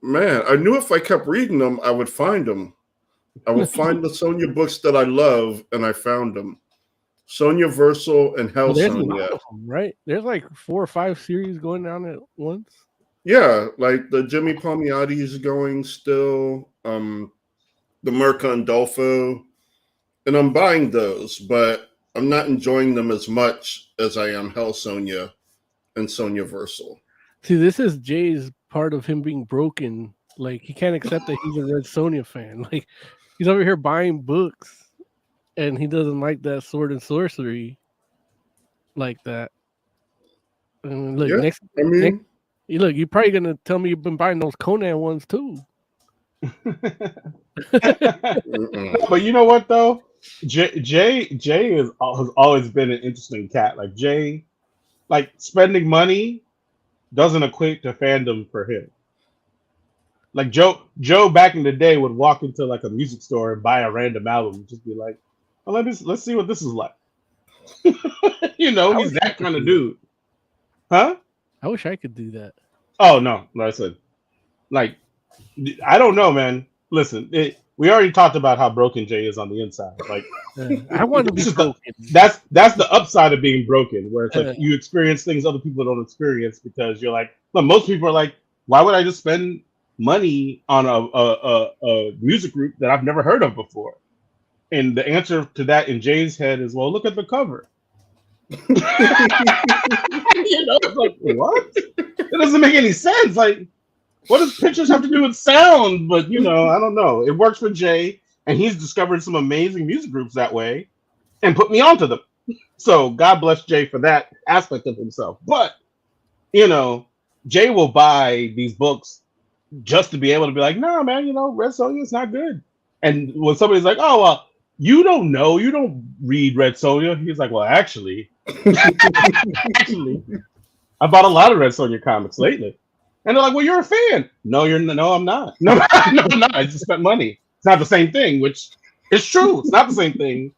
man, I knew if I kept reading them, I would find them. I would find the Sonia books that I love, and I found them. Sonia Versal and Hell There's Sonia. a lot of them, right? There's like 4 or 5 series going down at once. Yeah, like the Jimmy Palmiotti is going still, the Mercandolfo, and I'm buying those, but I'm not enjoying them as much as I am Hell Sonia and Sonia Versal. See, this is Jay's part of him being broken. Like, he can't accept that he's a Red Sonia fan. Like, he's over here buying books and he doesn't like that sword and sorcery like that. And look, Yeah, next, I mean, look, you're probably gonna tell me you've been buying those Conan ones too. But you know what though? Jay has always been an interesting cat. Like Jay, like spending money doesn't equate to fandom for him. Like Joe back in the day would walk into like a music store and buy a random album and just be like, well, let's see what this is like. You know, he's that kind of dude. Huh? I wish I could do that. Oh no, listen. Like, I don't know, man. Listen, we already talked about how broken Jay is on the inside. Like, I want to be broken. That's the upside of being broken, where it's like you experience things other people don't experience because you're like, well, most people are like, why would I just spend money on a music group that I've never heard of before? And the answer to that in Jay's head is, well, look at the cover. You know, it's like, what? It doesn't make any sense. Like, what does pictures have to do with sound? But you know, I don't know. It works for Jay, and he's discovered some amazing music groups that way, and put me onto them. So God bless Jay for that aspect of himself. But you know, Jay will buy these books just to be able to be like, no, man, you know, Red Sonja is not good. And when somebody's like, oh, well, you don't know, you don't read Red Sonja, he's like, well, actually, I bought a lot of Red Sonja comics lately. And they're like, well, you're a fan. No, I'm not. No, I'm not. I just spent money. It's not the same thing, which is true. It's not the same thing.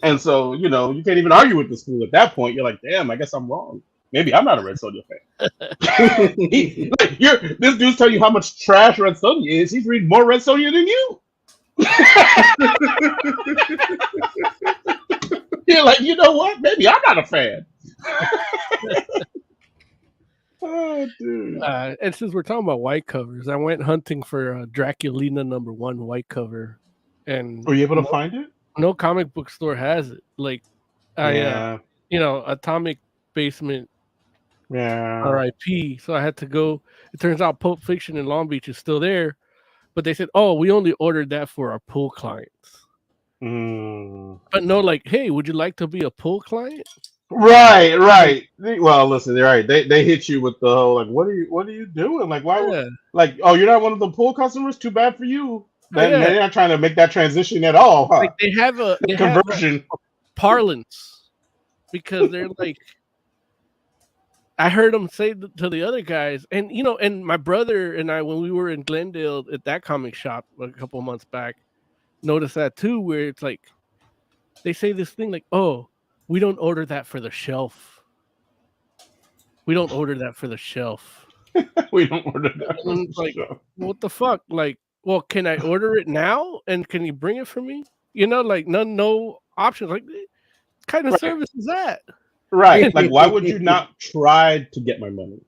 And so, you know, you can't even argue with the school at that point. You're like, damn, I guess I'm wrong. Maybe I'm not a Red Sonja fan. This dude's telling you how much trash Red Sonja is. He's reading more Red Sonja than you. You're like, you know what? Maybe I'm not a fan. Oh, dude. And since we're talking about white covers, I went hunting for Draculina #1 white cover, and were you able to find it? No comic book store has it. Like, you know, Atomic Basement, RIP. So I had to go. It turns out Pulp Fiction in Long Beach is still there, but they said, "Oh, we only ordered that for our pull clients." But no, like, hey, would you like to be a pull client? Right. Well, listen, they're right. They hit you with the whole like, what are you doing? Like, why? Yeah. Like, oh, you're not one of the pull customers. Too bad for you. They're not trying to make that transition at all. Huh? Like they have a conversion parlance because they're like, I heard them say to the other guys, and you know, and my brother and I, when we were in Glendale at that comic shop a couple of months back, noticed that too, where it's like they say this thing like, oh, we don't order that for the shelf. We don't order that for the shelf. We don't order that for the like, shelf. What the fuck? Like, well, can I order it now? And can you bring it for me? You know, like no options. Like, what kind of service is that? Right. Like, why would you not try to get my money?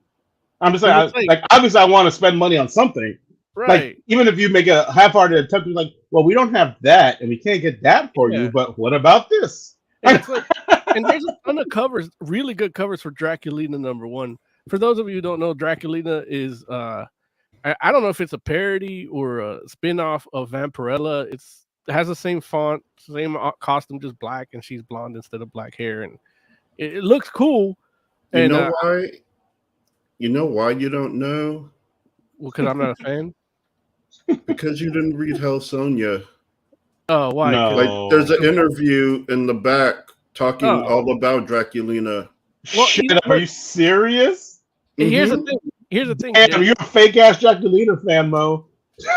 I'm just saying, like obviously I want to spend money on something. Right. Like, even if you make a half-hearted attempt to like, well, we don't have that and we can't get that for you, but what about this? And it's like, and there's a ton of covers, really good covers for Draculina #1. For those of you who don't know, Draculina is I don't know if it's a parody or a spin-off of Vampirella. It has the same font, same costume, just black, and she's blonde instead of black hair, and it looks cool. You know why? You know why you don't know? Well, because I'm not a fan. Because you didn't read Calzone. Oh, why? No. Like, there's an interview in the back talking all about Draculina. Well, are you serious? Here's the thing. Here's the thing. Damn, you're a fake ass Draculina fan, Mo.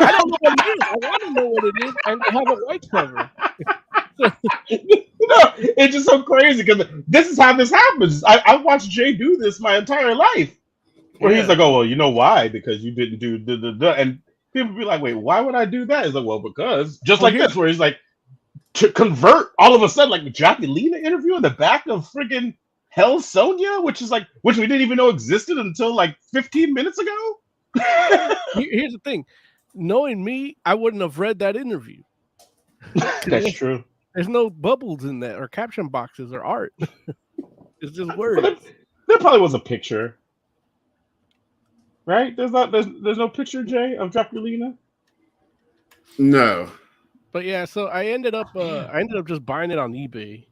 I don't know what it is. I want to know what it is and have a white cover. No, it's just so crazy because this is how this happens. I watched Jay do this my entire life. Where he's like, oh, well, you know why? Because you didn't do and people be like, wait, why would I do that? He's like, well, because just like this, where he's like, to convert all of a sudden, like the Draculina interview in the back of friggin' Calzone, which we didn't even know existed until like 15 minutes ago. Here's the thing. Knowing me, I wouldn't have read that interview. That's true. There's no bubbles in that or caption boxes or art. It's just words. Well, there probably was a picture. Right? There's no picture, Jay, of Draculina? No. But yeah, so I ended up just buying it on eBay.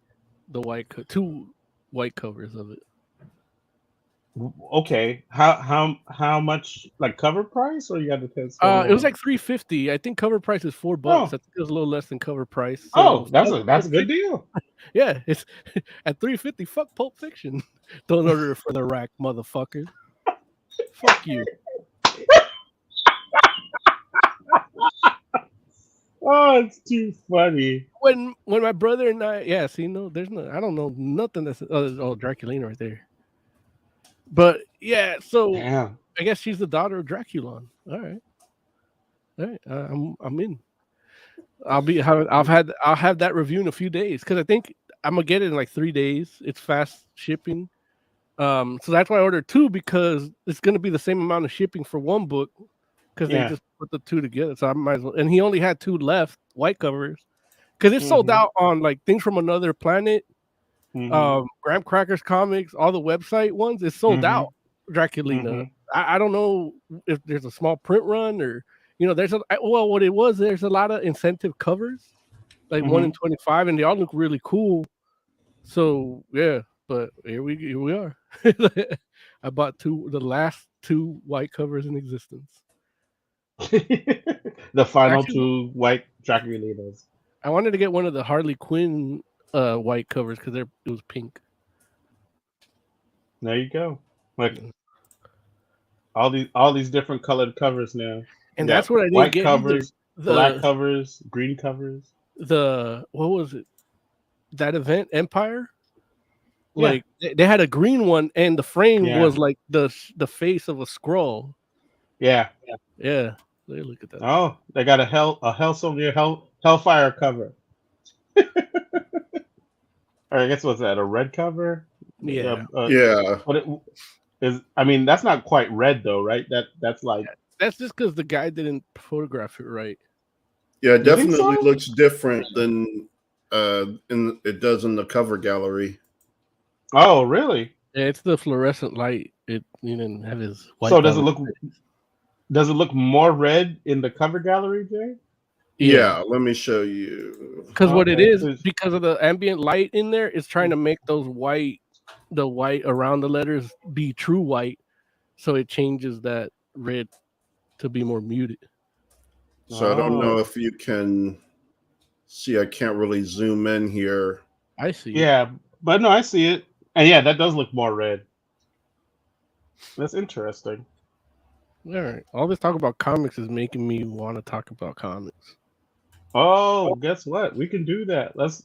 The two white covers of it. Okay, how much, like cover price, or you got to spend It was more? like $3.50. I think cover price is $4. I Oh, think it was a little less than cover price. oh, So that's a good deal. yeah, it's at $3.50. Fuck Pulp Fiction. Don't order it for the rack, motherfucker. Fuck you. Oh, it's too funny. When my brother and I, yeah, see, no, there's no, I don't know nothing that's Draculina right there. But yeah, so Damn. I guess she's the daughter of Draculon. All right, I'm in. I'll have that review in a few days because I think I'm gonna get it in like 3 days. It's fast shipping. So that's why I ordered 2 because it's gonna be the same amount of shipping for one book because they just put the 2 together. So I might as well. And he only had 2 left, white covers, because it's sold out on like Things from Another Planet, Graham Crackers Comics, all the website ones. It's sold out. Draculina. I don't know if there's a small print run or there's what it was. There's a lot of incentive covers, like 1 in 25, and they all look really cool. So yeah, but here we are. I bought the last 2 white covers in existence. The final 2 white Draculinas. I wanted to get one of the Harley Quinn white covers because it was pink. There you go. Like all these different colored covers now. And that's what I didn't white get covers, black covers, green covers. What was it? That event, Empire? Like they had a green one, and the frame was like the face of a scroll. Yeah. Look at that. Oh, they got a Hellfire cover. Or I guess what's that? A red cover? Yeah. But it is. I mean, that's not quite red though, right? That's like. That's just because the guy didn't photograph it right. Yeah, it definitely looks different than it does in the cover gallery. Oh, really? Yeah, it's the fluorescent light. You didn't have his white. So does it look more red in the cover gallery, Jay? Yeah, let me show you. Because what it is, because of the ambient light in there, it's trying to make the white around the letters be true white, so it changes that red to be more muted. So I don't know if you can see. I can't really zoom in here. I see. Yeah, but no, I see it, and yeah, that does look more red. That's interesting. All right, all this talk about comics is making me want to talk about comics. Oh, guess what? We can do that. Let's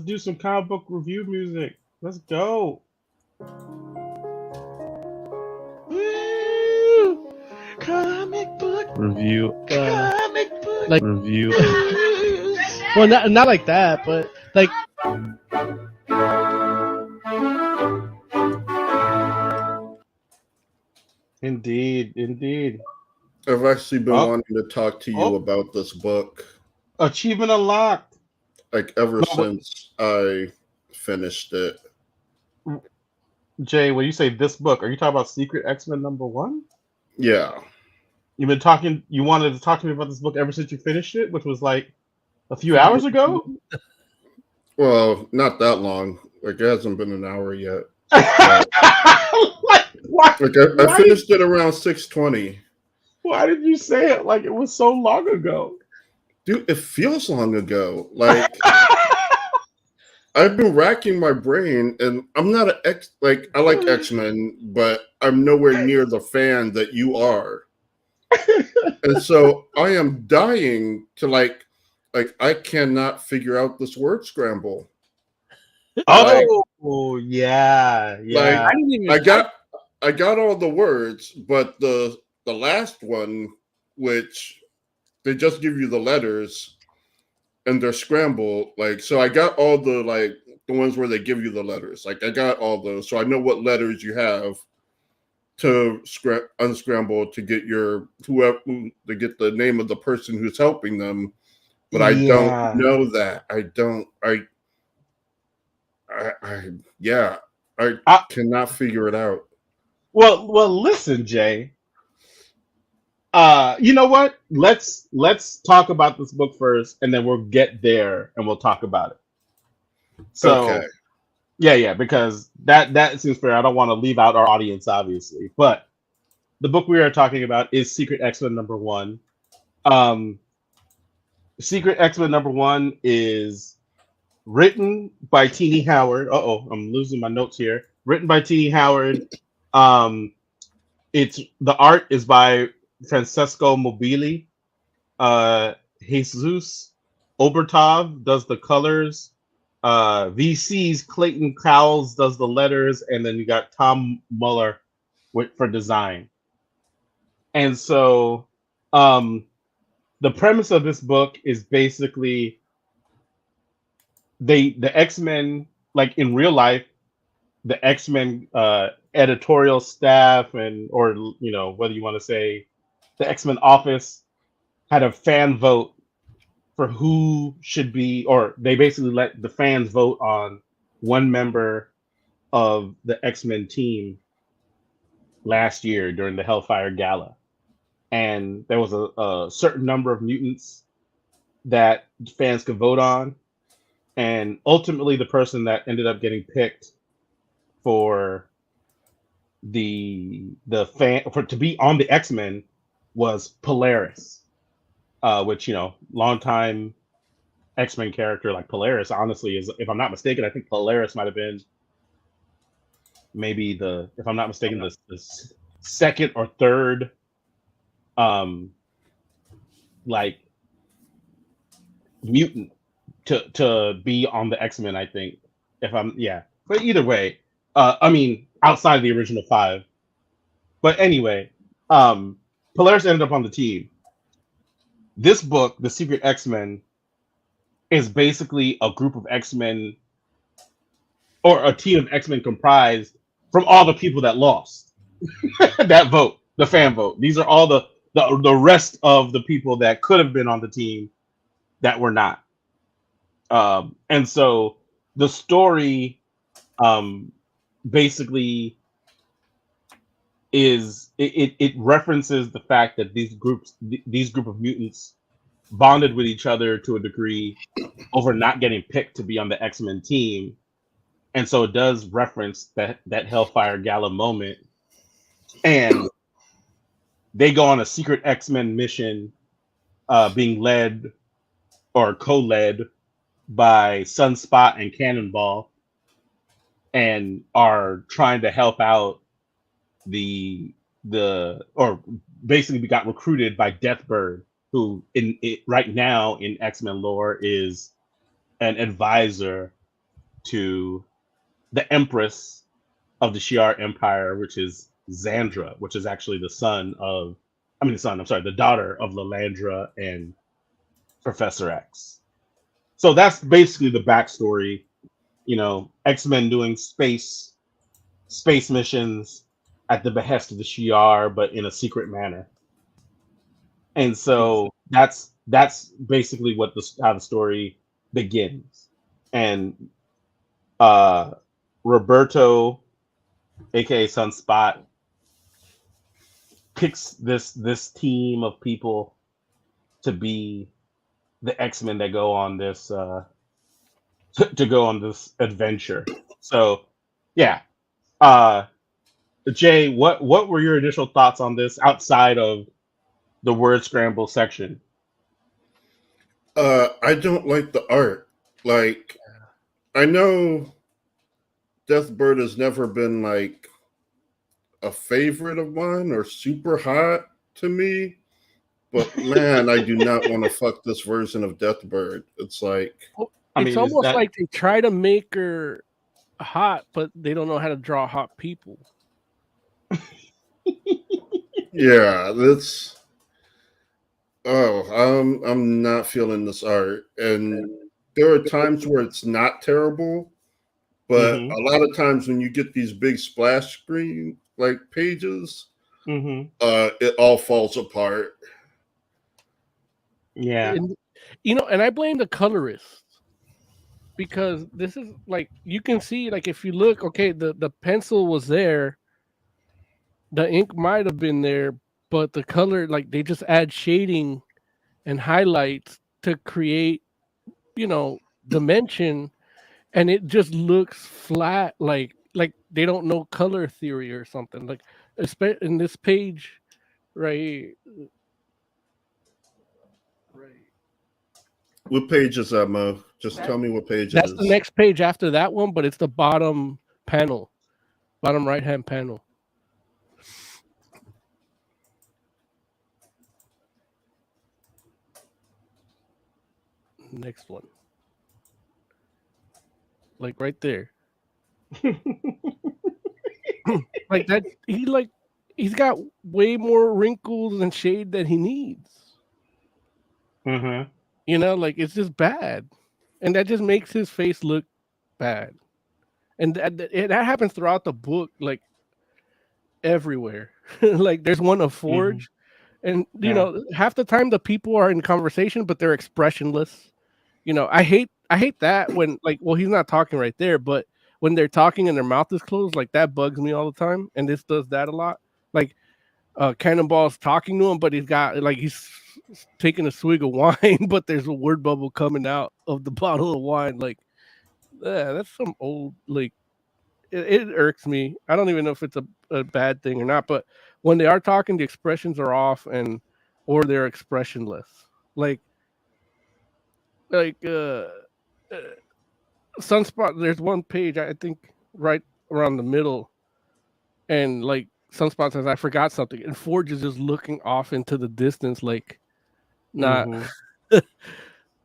do some comic book review music. Let's go. Woo! Comic book review. Comic book Like review. Well, not like that, but like. Indeed. I've actually been wanting to talk to you about this book. Achievement unlocked. Like ever since I finished it. Jay, when you say this book, are you talking about Secret X-Men #1? Yeah. You wanted to talk to me about this book ever since you finished it, which was like a few hours ago? Well, not that long. Like it hasn't been an hour yet. Why I finished it around 6:20. Why did you say it like it was so long ago? Dude, it feels long ago. Like I've been racking my brain, and I'm not I like X-Men, but I'm nowhere near the fan that you are. And so I am dying to like I cannot figure out this word scramble. Yeah. Like I got all the words, but the last one, which they just give you the letters and they're scrambled. Like, so I got all the ones where they give you the letters. Like I got all those. So I know what letters you have to unscramble to get to get the name of the person who's helping them. But I don't know that. I cannot figure it out. Well, listen, Jay. You know what? Let's talk about this book first, and then we'll get there and we'll talk about it. Okay. So yeah, because that seems fair. I don't want to leave out our audience, obviously, but the book we are talking about is Secret X-Men #1. Um, Secret X-Men #1 is written by Teenie Howard. Oh, I'm losing my notes here. Written by Teenie Howard. Um, it's the art is by Francesco Mobili. Jesus Obertov does the colors. VC's Clayton Cowles does the letters, and then you got Tom Muller for design. And so, the premise of this book is basically the X-Men, like in real life, the X-Men editorial staff or whether you want to say the X-Men office had a fan vote for who should be, or they basically let the fans vote on one member of the X-Men team last year during the Hellfire Gala. And there was a certain number of mutants that fans could vote on. And ultimately, the person that ended up getting picked for to be on the X-Men was Polaris, which longtime X-Men character like Polaris, honestly, is, if I'm not mistaken, I think Polaris might have been maybe if I'm not mistaken, the second or third like mutant to be on the X-Men, I think. But either way, I mean, outside of the original 5. But anyway, Polaris ended up on the team. This book, The Secret X-Men, is basically a group of X-Men, or a team of X-Men comprised from all the people that lost that vote, the fan vote. These are all the rest of the people that could have been on the team that were not. And so the story basically is it references the fact that these group of mutants bonded with each other to a degree over not getting picked to be on the X-Men team. And so it does reference that Hellfire Gala moment. And they go on a secret X-Men mission, being led or co-led by Sunspot and Cannonball, and are trying to help out or basically we got recruited by Deathbird, who right now in X-Men lore is an advisor to the Empress of the Shi'ar Empire, which is Xandra, which is actually the daughter of Lilandra and Professor X. So that's basically the backstory. X-Men doing space missions at the behest of the Shi'ar, but in a secret manner. And so that's basically how the story begins. And Roberto, aka Sunspot, picks this team of people to be the X-Men that go on this to go on this adventure. So yeah. Jay, what were your initial thoughts on this outside of the word scramble section? I don't like the art. Like, I know Deathbird has never been like a favorite of mine or super hot to me, but man, I do not want to fuck this version of Deathbird. It's like, it's almost like they try to make her hot, but they don't know how to draw hot people. yeah, that's. Oh, I'm not feeling this art, and there are times where it's not terrible, but a lot of times when you get these big splash screen like pages, it all falls apart. Yeah, and I blame the colorist, because this is like, you can see, like, if you look, okay, the pencil was there, the ink might have been there, but the color, like they just add shading and highlights to create, dimension, and it just looks flat, like they don't know color theory or something. Like in this page right, right. What page is that, Mo? Just tell me what page it That's the is. next page after that one, but it's the bottom panel, bottom right hand panel. Next one, like right there. Like that, he's got way more wrinkles and shade than he needs. Like it's just bad, and that just makes his face look bad. And that happens throughout the book, like everywhere. Like there's one of Forge, and half the time the people are in conversation, but they're expressionless. I hate that when he's not talking right there, but when they're talking and their mouth is closed, like that bugs me all the time. And this does that a lot. Like Cannonball's talking to him, but he's taking a swig of wine, but there's a word bubble coming out of the bottle of wine. Like, that's some old, like, it irks me. I don't even know if it's a bad thing or not, but when they are talking, the expressions are off or they're expressionless. Like Sunspot, there's one page, I think, right around the middle, and like Sunspot says, I forgot something, and Forge is just looking off into the distance, like, not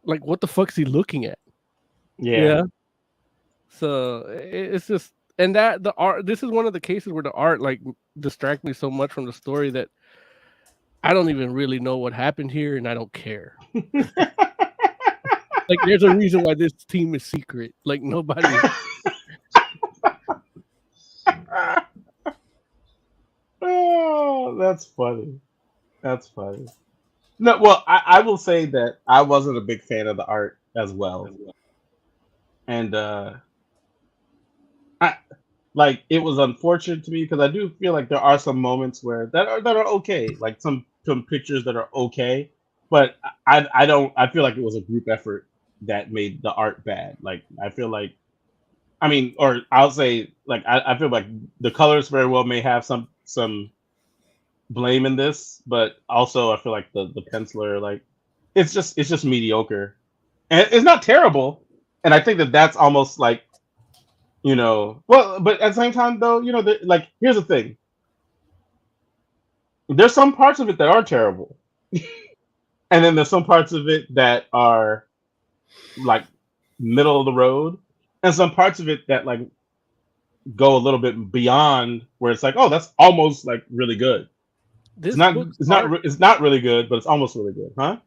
like, what the fuck's he looking at? Yeah. So it's just, and that the art, this is one of the cases where the art like distracts me so much from the story that I don't even really know what happened here, and I don't care. Like, there's a reason why this team is secret. Like, nobody. Oh, that's funny. That's funny. No, well, I will say that I wasn't a big fan of the art as well, and it was unfortunate to me because I do feel like there are some moments where that are okay, like some pictures that are okay, but I feel like it was a group effort that made the art bad. Like, I feel like, I mean, or I'll say, like, I feel like the colors very well may have some blame in this, but also I feel like the penciler, like, it's just mediocre, and it's not terrible. And I think that's almost like, well, but at the same time though, like, here's the thing: there's some parts of it that are terrible, and then there's some parts of it that are like middle of the road, and some parts of it that like go a little bit beyond where it's like, oh, that's almost like really good. It's not really good, but it's almost really good, huh?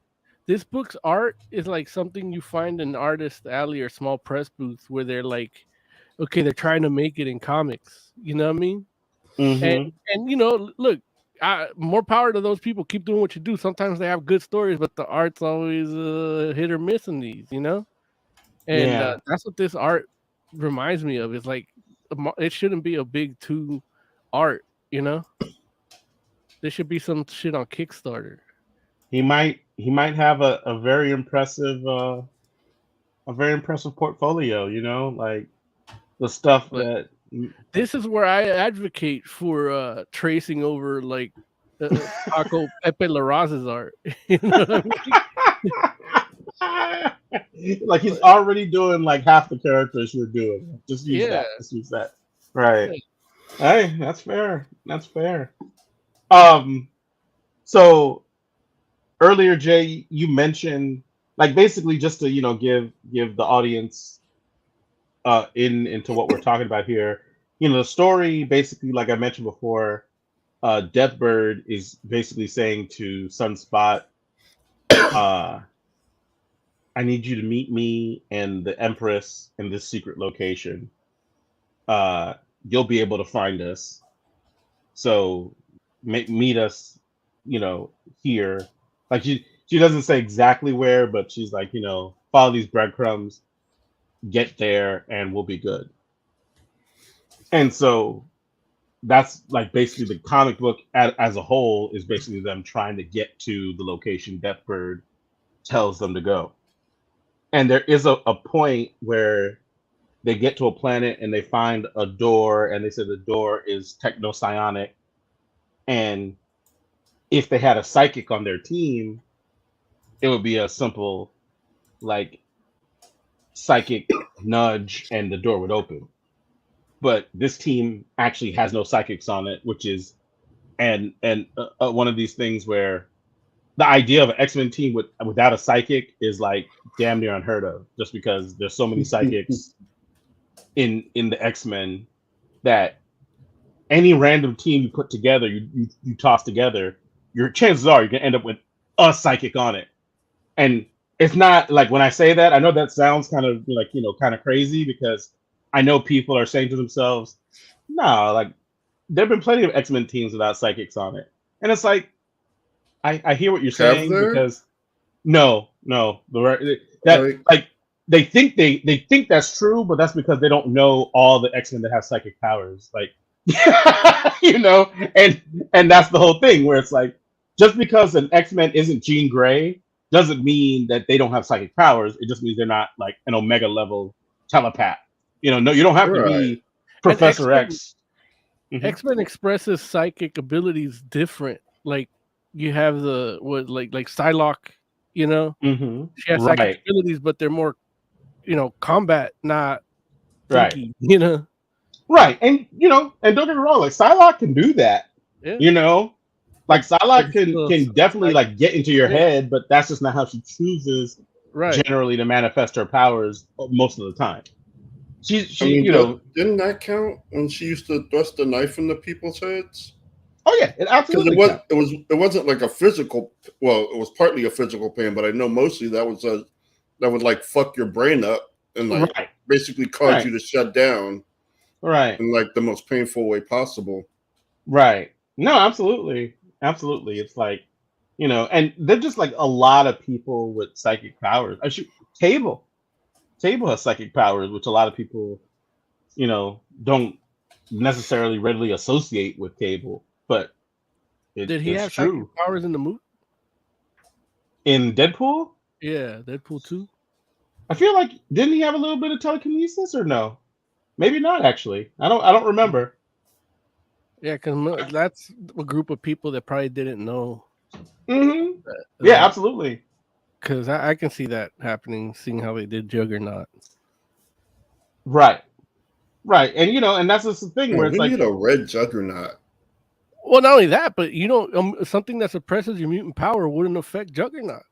This book's art is like something you find in Artist Alley or small press booths where they're like, okay, they're trying to make it in comics. You know what I mean? And look, more power to those people. Keep doing what you do. Sometimes they have good stories, but the art's always hit or miss in these, And that's what this art reminds me of. It's like, it shouldn't be a big 2 art, There should be some shit on Kickstarter. He might have a very impressive portfolio, like the stuff that. This is where I advocate for tracing over like Paco Pepe Larraz's art. You know what I mean? Like, he's already doing like half the characters you're doing. Just use that. Just use that. Right. Yeah. Hey, that's fair. That's fair. So earlier, Jay, you mentioned, like, basically just to give the audience into what we're talking about here. The story, basically, like I mentioned before, Deathbird is basically saying to Sunspot, I need you to meet me and the Empress in this secret location. You'll be able to find us. So meet us, here. Like, she doesn't say exactly where, but she's like, follow these breadcrumbs, get there, and we'll be good. And so that's like basically the comic book as a whole is basically them trying to get to the location Deathbird tells them to go. And there is a point where they get to a planet and they find a door, and they say the door is techno-psionic. And if they had a psychic on their team, it would be a simple like psychic nudge and the door would open. But this team actually has no psychics on it, which is one of these things where the idea of an X-Men team without a psychic is like damn near unheard of, just because there's so many psychics in the X-Men that any random team you put together, you toss together, your chances are you're gonna end up with a psychic on it. And it's not like, when I say that, I know that sounds kind of like, kind of crazy, because I know people are saying to themselves, no, like there have been plenty of X-Men teams without psychics on it. And it's like, I hear what you're saying, because no, that like they think that's true, but that's because they don't know all the X-Men that have psychic powers. Like, and that's the whole thing, where it's like, just because an X-Men isn't Jean Grey doesn't mean that they don't have psychic powers. It just means they're not like an Omega level telepath. No, you don't have to be Professor X. X-Men expresses psychic abilities different. Like you have like Psylocke, Mm-hmm. She has psychic abilities, but they're more, combat, not thinky, Right. And and don't get me wrong, like Psylocke can do that. Yeah. Like Psylocke can definitely like get into your head, but that's just not how she chooses generally to manifest her powers most of the time. Didn't that count when she used to thrust the knife into people's heads? Oh yeah, it absolutely. It wasn't like a physical. Well, it was partly a physical pain, but I know mostly that would like fuck your brain up and like basically cause you to shut down. Right. In like the most painful way possible. Right. No, absolutely. Absolutely. It's like, and they're just like a lot of people with psychic powers. Cable has psychic powers, which a lot of people, don't necessarily readily associate with Cable. But did he have psychic powers in the movie? In Deadpool? Yeah, Deadpool 2. I feel like, didn't he have a little bit of telekinesis or no? Maybe not, actually. I don't remember. Yeah, because that's a group of people that probably didn't know. Mm-hmm. Yeah, absolutely. Because I can see that happening, seeing how they did Juggernaut. Right. And, and that's just the thing where it's we like... need a red Juggernaut. Well, not only that, but, something that suppresses your mutant power wouldn't affect Juggernaut.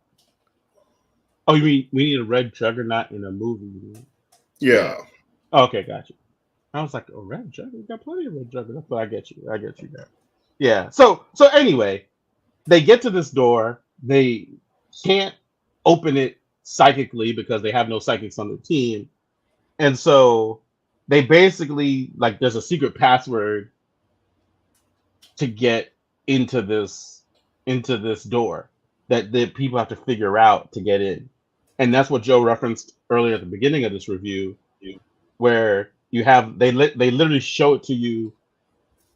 Oh, you mean we need a red Juggernaut in a movie? Yeah. Okay, gotcha. I was like, red Juggernaut? We got plenty of red Juggernauts, but I get you there. Yeah. So anyway, they get to this door. They can't open it psychically because they have no psychics on the team. And so they basically, like, there's a secret password to get into this door that the people have to figure out to get in. And that's what Joe referenced earlier at the beginning of this review, where you have they literally show it to you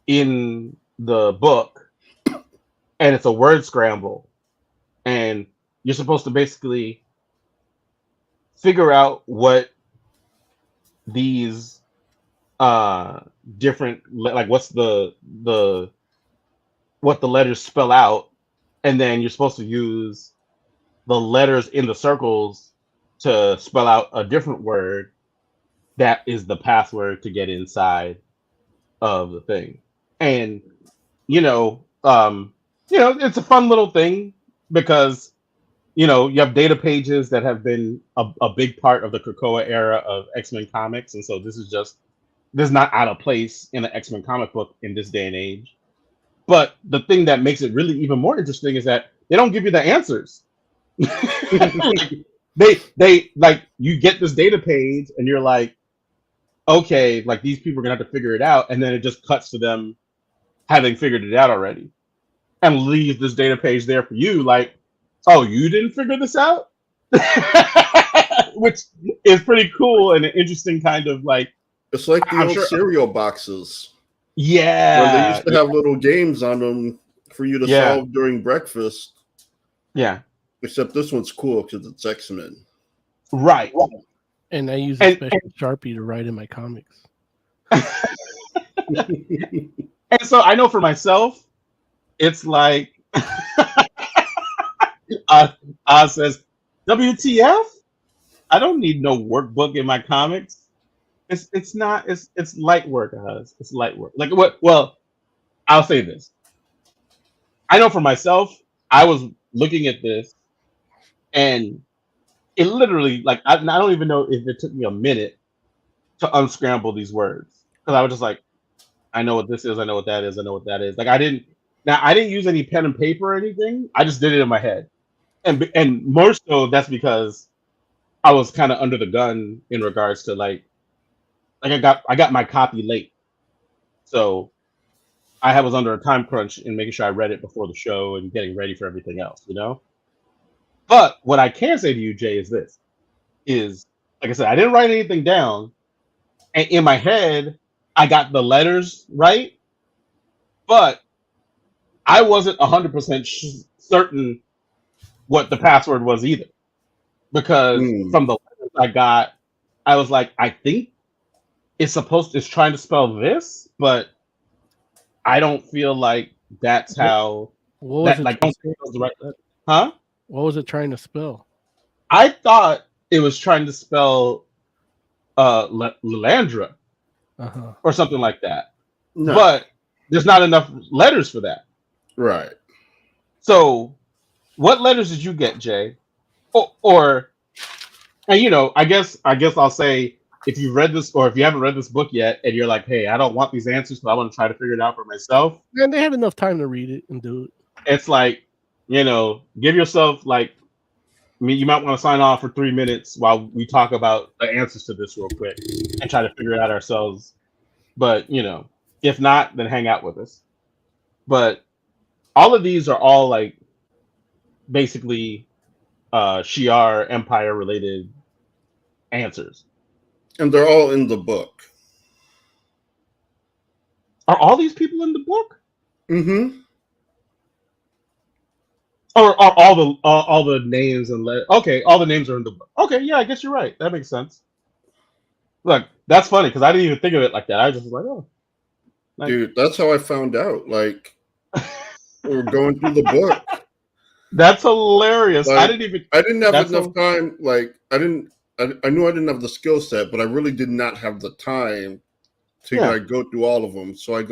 in the book, and it's a word scramble, and you're supposed to basically figure out what these different, like, what's what the letters spell out, and then you're supposed to use the letters in the circles to spell out a different word that is the password to get inside of the thing. And it's a fun little thing because you have data pages that have been a big part of the Krakoa era of X-Men comics, and so this is not out of place in an X-Men comic book in this day and age. But the thing that makes it really even more interesting is that they don't give you the answers. they like, you get this data page and you're like, okay, like these people are gonna have to figure it out, and then it just cuts to them having figured it out already, and leaves this data page there for you, like, oh, you didn't figure this out, which is pretty cool and an interesting kind of like. It's like the old cereal boxes. Where they used Yeah. to have little games on them for you to Yeah. solve during breakfast. Yeah. Except this one's cool because it's X-Men. Right. And I use a And- special Sharpie to write in my comics. And so I know for myself, it's like Oz says, WTF? I don't need no workbook in my comics. It's not it's light work, Oz. It's light work. Like what? Well, I'll say this. I know for myself, I was looking at this, and it literally like I don't even know if it took me a minute to unscramble these words because I was just like, I know what this is. I know what that is. I know what that is. Like I didn't. Now I didn't use any pen and paper or anything. I just did it in my head, and more so that's because I was kind of under the gun in regards to like I got my copy late, so I was under a time crunch in making sure I read it before the show and getting ready for everything else, you know. But what I can say to you, Jay, is this: is like I said, I didn't write anything down, and in my head, I got the letters right, but I wasn't 100% certain what the password was either, because from the letters I got, I was like, I think it's trying to spell this, but I don't feel like that's how What was that it? like don't think it was the right letter. Huh? What was it trying to spell? I thought it was trying to spell Lilandra Uh-huh. or something like that. No. But there's not enough letters for that. Right. So what letters did you get, Jay? Or and you know, I guess I'll say if you've read this or if you haven't read this book yet and you're like, hey, I don't want these answers, but I want to try to figure it out for myself. And they had enough time to read it and do it. It's like, you know, give yourself like you might want to sign off for 3 minutes while we talk about the answers to this real quick and try to figure it out ourselves. But you know, if not, then hang out with us. But all of these are all like basically Shi'ar Empire related answers. And they're all in the book. Are all these people in the book? Mm-hmm. Or are all the names and okay, all the names are in the book. Okay, yeah, I guess you're right. That makes sense. Look, that's funny because I didn't even think of it like that. I was just like, oh, like, Dude, that's how I found out. Like, we were going through the book. that's hilarious. Like, I didn't have that's enough time. Like, I knew I didn't have the skill set, but I really did not have the time to like go through all of them. So I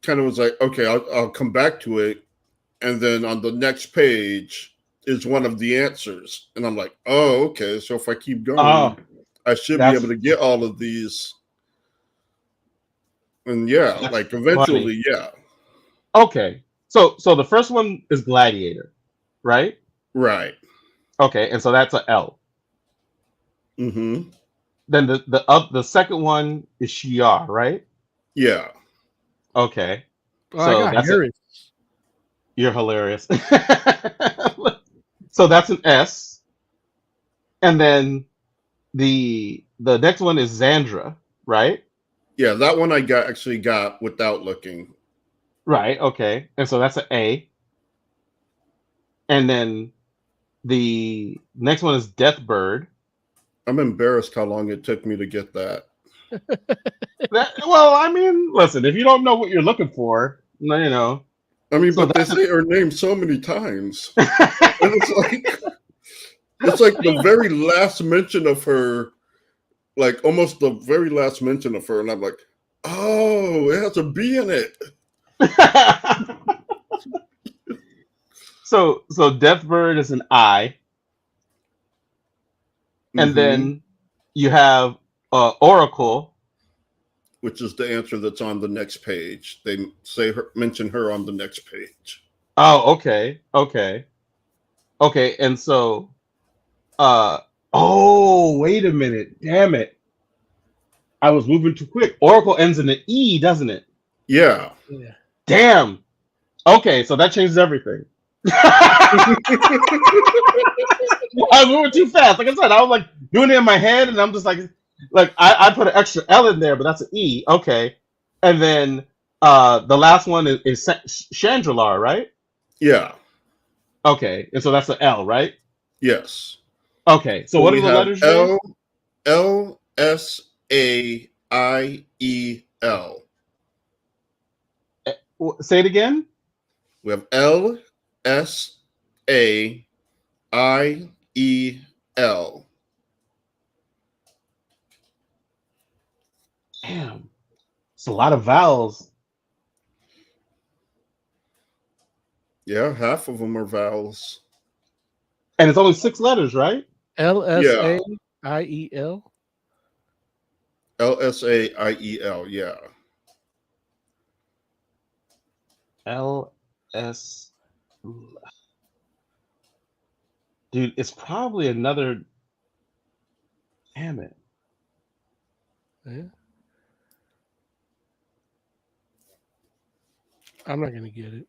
kind of was like, okay, I'll come back to it, and then on the next page is one of the answers, and I'm like, oh, okay. So if I keep going, I should be able to get all of these. And yeah, That's like eventually, funny. yeah. Okay, so the first one is Gladiator, right? Right. Okay, and so that's a L. Mm-hmm. Then the second one is Shi'ar, right? Yeah. Okay. Oh, I got that's Harris. You're hilarious. So that's an S. And then the next one is Xandra, right? Yeah, that one I actually got without looking. Right, okay. And so that's an A. And then the next one is Deathbird. I'm embarrassed how long it took me to get that. Well, I mean, listen, if you don't know what you're looking for, you know. I mean, So but they say her name so many times. And it's like the very last mention of her, like almost the very last mention of her, and I'm like, oh, it has a B in it. So Deathbird is an I. And then you have Oracle, which is the answer that's on the next page. They mention her on the next page. Oh, okay. And so oh, wait a minute. Damn it. I was moving too quick. Oracle ends in an E, doesn't it? Yeah. Damn. Okay, so that changes everything. I was moving too fast. Like I said, I was like doing it in my head, and I'm just like, Like I put an extra L in there, but that's an E. Okay, and then the last one is Chandrilar, right? Yeah. Okay, and so that's an L, right? Yes. Okay, so So what are we the have letters there? LSAIEL. Say it again. We have LSAIEL. Damn, it's a lot of vowels, Yeah, half of them are vowels. and it's only 6 letters, right? Yeah. LSAIEL. LSAIEL. Yeah. LS. Dude, it's probably another. Damn it. Yeah. I'm not gonna get it.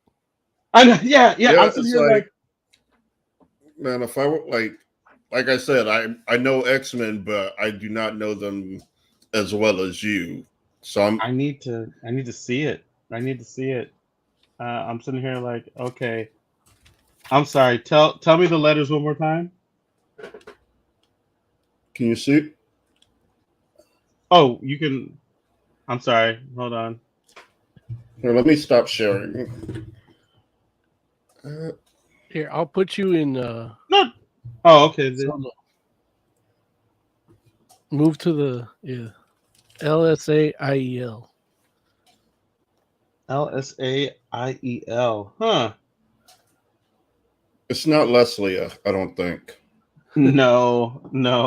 I know. Yeah. I'm sitting It's here like, man, if I were like I said, I know X-Men, but I do not know them as well as you. So I need to see it. I need to see it. I'm sitting here like, okay. I'm sorry. Tell me the letters one more time. can you see? Oh, you can. I'm sorry. Hold on. Here, let me stop sharing. Here, I'll put you in. No. Oh, okay. Solo. Move to the LSAIEL. LSAIEL. Huh. It's not Leslie, I don't think. No,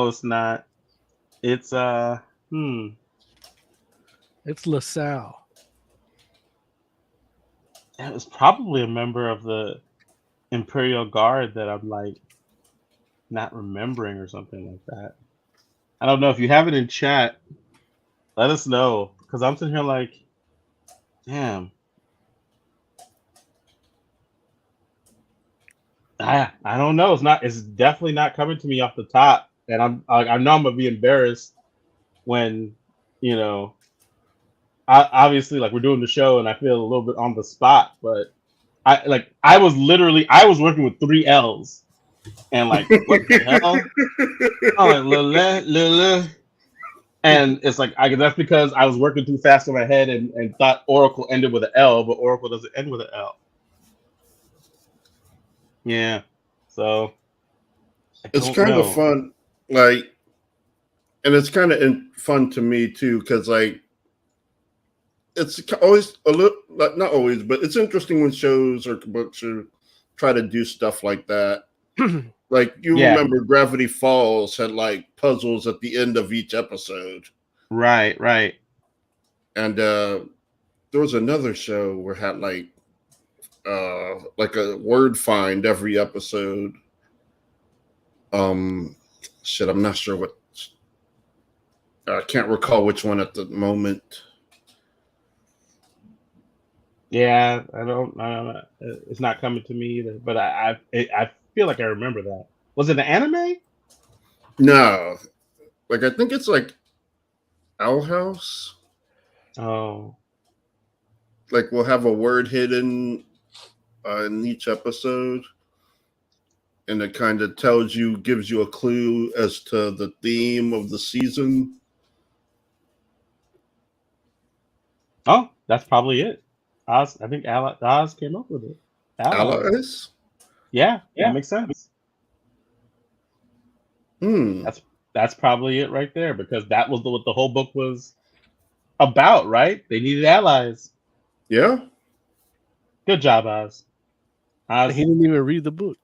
it's not. It's It's LaSalle. It was probably a member of the Imperial Guard that I'm like not remembering or something like that. I don't know if you have it in chat. Let us know because I'm sitting here like, damn. I don't know. It's definitely not coming to me off the top, and I know I'm gonna be embarrassed when, obviously like we're doing the show and I feel a little bit on the spot, but I was working with 3 L's and like what the hell? I'm like la, and it's like that's because I was working too fast in my head and thought Oracle ended with an L, but Oracle doesn't end with an L. Yeah, so It's kind of fun, like, and it's kind of fun to me too, because like it's always a little, not always, but it's interesting when shows or books try to do stuff like that. Like remember Gravity Falls had like puzzles at the end of each episode. Right. And there was another show where it had like a word find every episode. I'm not sure what. I can't recall which one at the moment. Yeah, I don't know. It's not coming to me either, but I feel like I remember that. Was it an anime? No, like I think it's like Owl House. Oh, like we'll have a word hidden in each episode, and it kind of gives you a clue as to the theme of the season. Oh, that's probably it. Oz, I think Oz came up with it. Alice? Yeah, that makes sense. That's probably it right there, because that was what the whole book was about, right? They needed allies. Yeah. Good job, Oz. He didn't even read the book.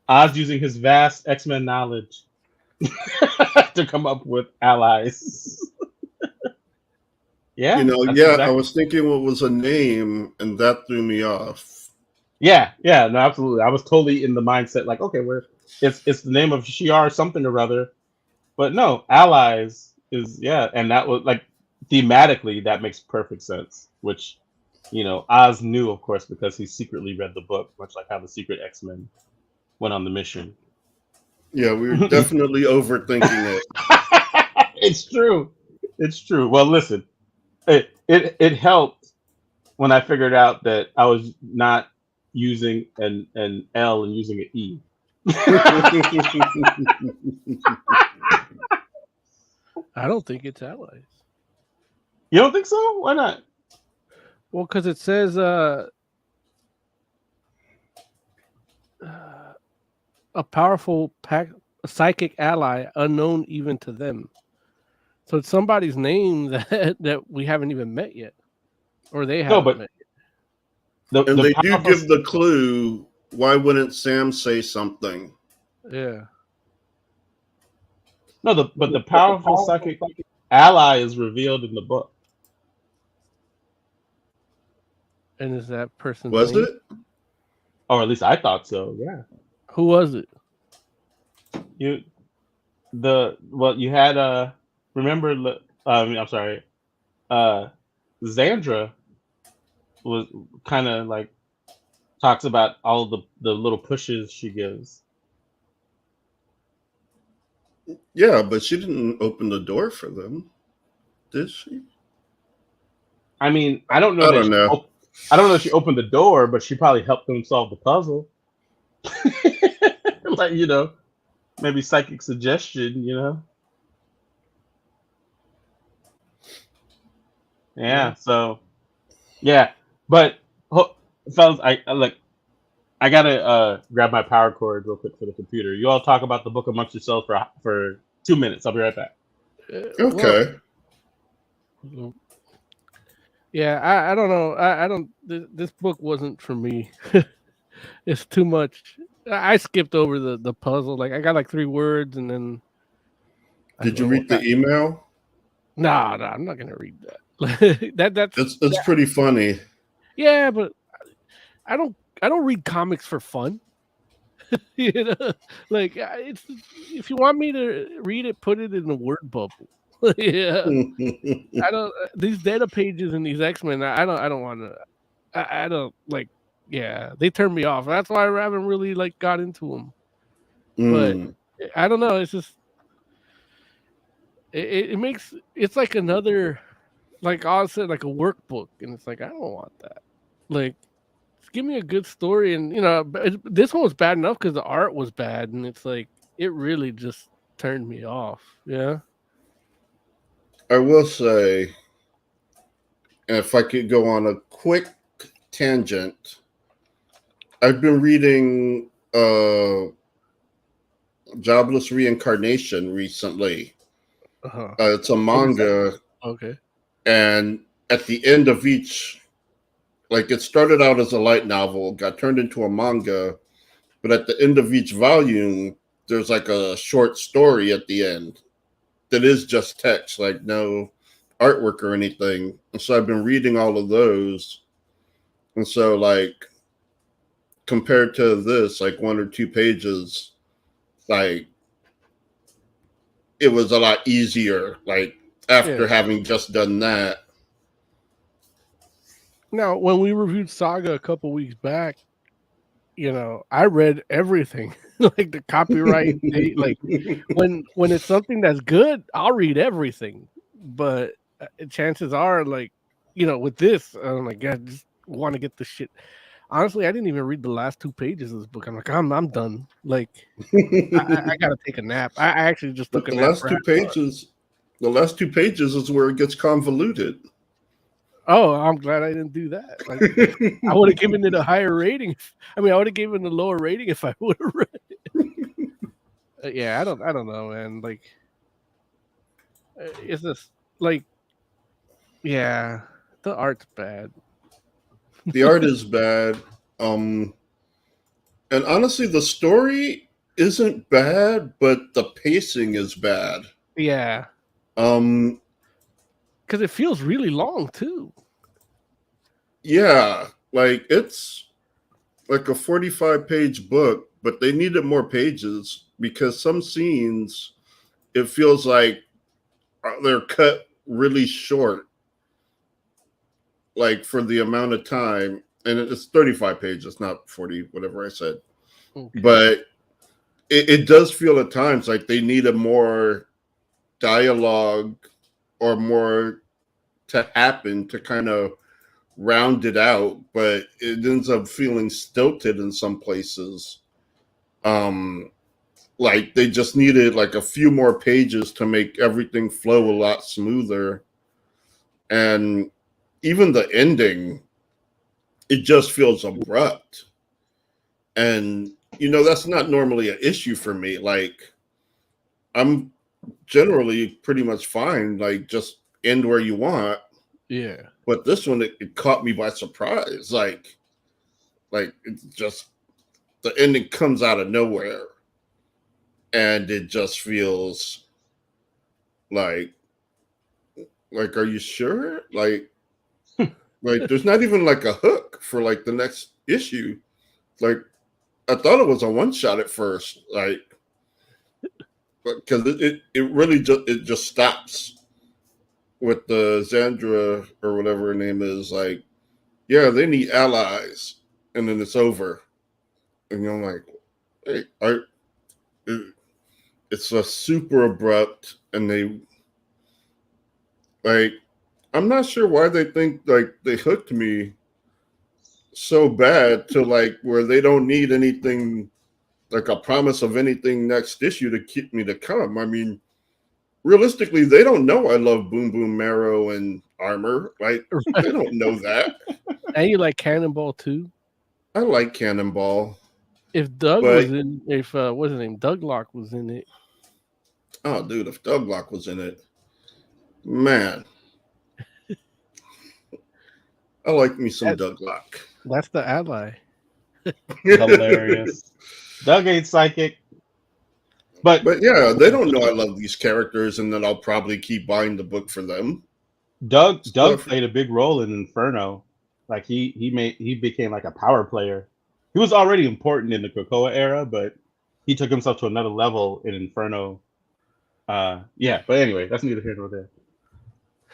Oz using his vast X-Men knowledge to come up with allies. Yeah. I was thinking what was a name, and that threw me off. Yeah, no, absolutely. I was totally in the mindset like, okay, it's the name of Shi'ar something or other, but no, allies is and that was like thematically that makes perfect sense. Which, Oz knew, of course, because he secretly read the book, much like how the secret X-Men went on the mission. Yeah, we were definitely overthinking it. It's true. It's true. Well, listen, it helped when I figured out that I was not using an L and using an E. I don't think it's allies. You don't think so? Why not? Well, because it says a powerful psychic ally unknown even to them. So it's somebody's name that we haven't even met yet, or they haven't but met yet. And they do powerful- give the clue. Why wouldn't Sam say something? Yeah. No, but the powerful psychic ally is revealed in the book. And is that person Was it? Or at least I thought so. Yeah. Who was it? You had remember I'm sorry. Xandra was kind of like talks about all the little pushes she gives. Yeah, but she didn't open the door for them, did she? I mean, I don't know. I don't know. I don't know if she opened the door, but she probably helped them solve the puzzle. Like, maybe psychic suggestion, Yeah. So, yeah. But fellas, I gotta grab my power cord real quick for the computer. You all talk about the book amongst yourselves for 2 minutes. I'll be right back. Okay. Well, yeah, I don't know. I don't. This book wasn't for me. It's too much. I skipped over the puzzle. Like I got like 3 words, and then. Did you read the email? No, I'm not gonna read that. It's pretty funny. Yeah, but I don't read comics for fun. Like it's if you want me to read it, put it in the word bubble. Yeah, I don't these data pages and these X-Men. I don't want to. I don't like. Yeah, they turn me off. That's why I haven't really like got into them. But I don't know. It's just it makes it's like another like I said like a workbook, and it's like I don't want that. Like, give me a good story, and this one was bad enough because the art was bad, and it's like it really just turned me off. Yeah. I will say, if I could go on a quick tangent, I've been reading Jobless Reincarnation recently. It's a manga. Okay. And at the end of each, like it started out as a light novel, got turned into a manga, but at the end of each volume, there's like a short story at the end that is just text, like no artwork or anything. And so I've been reading all of those. And so like compared to this, like 1 or 2 pages, like it was a lot easier, like after having just done that. Now, when we reviewed Saga a couple weeks back, I read everything, like the copyright date. Like when it's something that's good, I'll read everything. But chances are, like, with this, I'm like, I just want to get the shit. Honestly, I didn't even read the last 2 pages of this book. I'm like, I'm done. Like, I gotta take a nap. I actually just took a nap. The last 2 pages is where it gets convoluted. Oh, I'm glad I didn't do that. Like, I would have given it a higher rating. I would have given it a lower rating if I would have read it. Yeah, I don't know, man. Like, it's just like, yeah, the art's bad. The art is bad. And honestly, the story isn't bad, but the pacing is bad. Yeah. Because it feels really long too. Yeah, like it's like a 45-page book, but they needed more pages because some scenes it feels like they're cut really short, like for the amount of time. And it's 35 pages, not 40, whatever I said. Okay. But it does feel at times like they needed more dialogue or more to happen to kind of round it out, but it ends up feeling stilted in some places. Like they just needed like a few more pages to make everything flow a lot smoother. And even the ending, it just feels abrupt. And, you know, that's not normally an issue for me. Like, I'm generally pretty much fine, like, just end where you want. Yeah. But this one, it caught me by surprise. Like it's just, the ending comes out of nowhere. And it just feels like, are you sure? Like there's not even like a hook for like the next issue. Like, I thought it was a one shot at first, like, because it really just stops with the Xandra or whatever her name is. Like, yeah, they need allies, and then it's over. And I'm like, hey, it's a super abrupt, and they like, I'm not sure why they think like they hooked me so bad to like where they don't need anything, like a promise of anything next issue to keep me to come. I mean, realistically, they don't know I love Boom Boom Marrow and Armor. Like, they don't know that. And you like Cannonball too? I like Cannonball. If Doug was in, what's his name, Douglock was in it. Oh, dude, if Douglock was in it, man, I like me some Douglock. That's the ally. Hilarious. Doug ain't psychic. But yeah, they don't know I love these characters, and then I'll probably keep buying the book for them. Doug played a big role in Inferno. Like he became like a power player. He was already important in the Krakoa era, but he took himself to another level in Inferno. Yeah, but anyway, that's neither here nor there.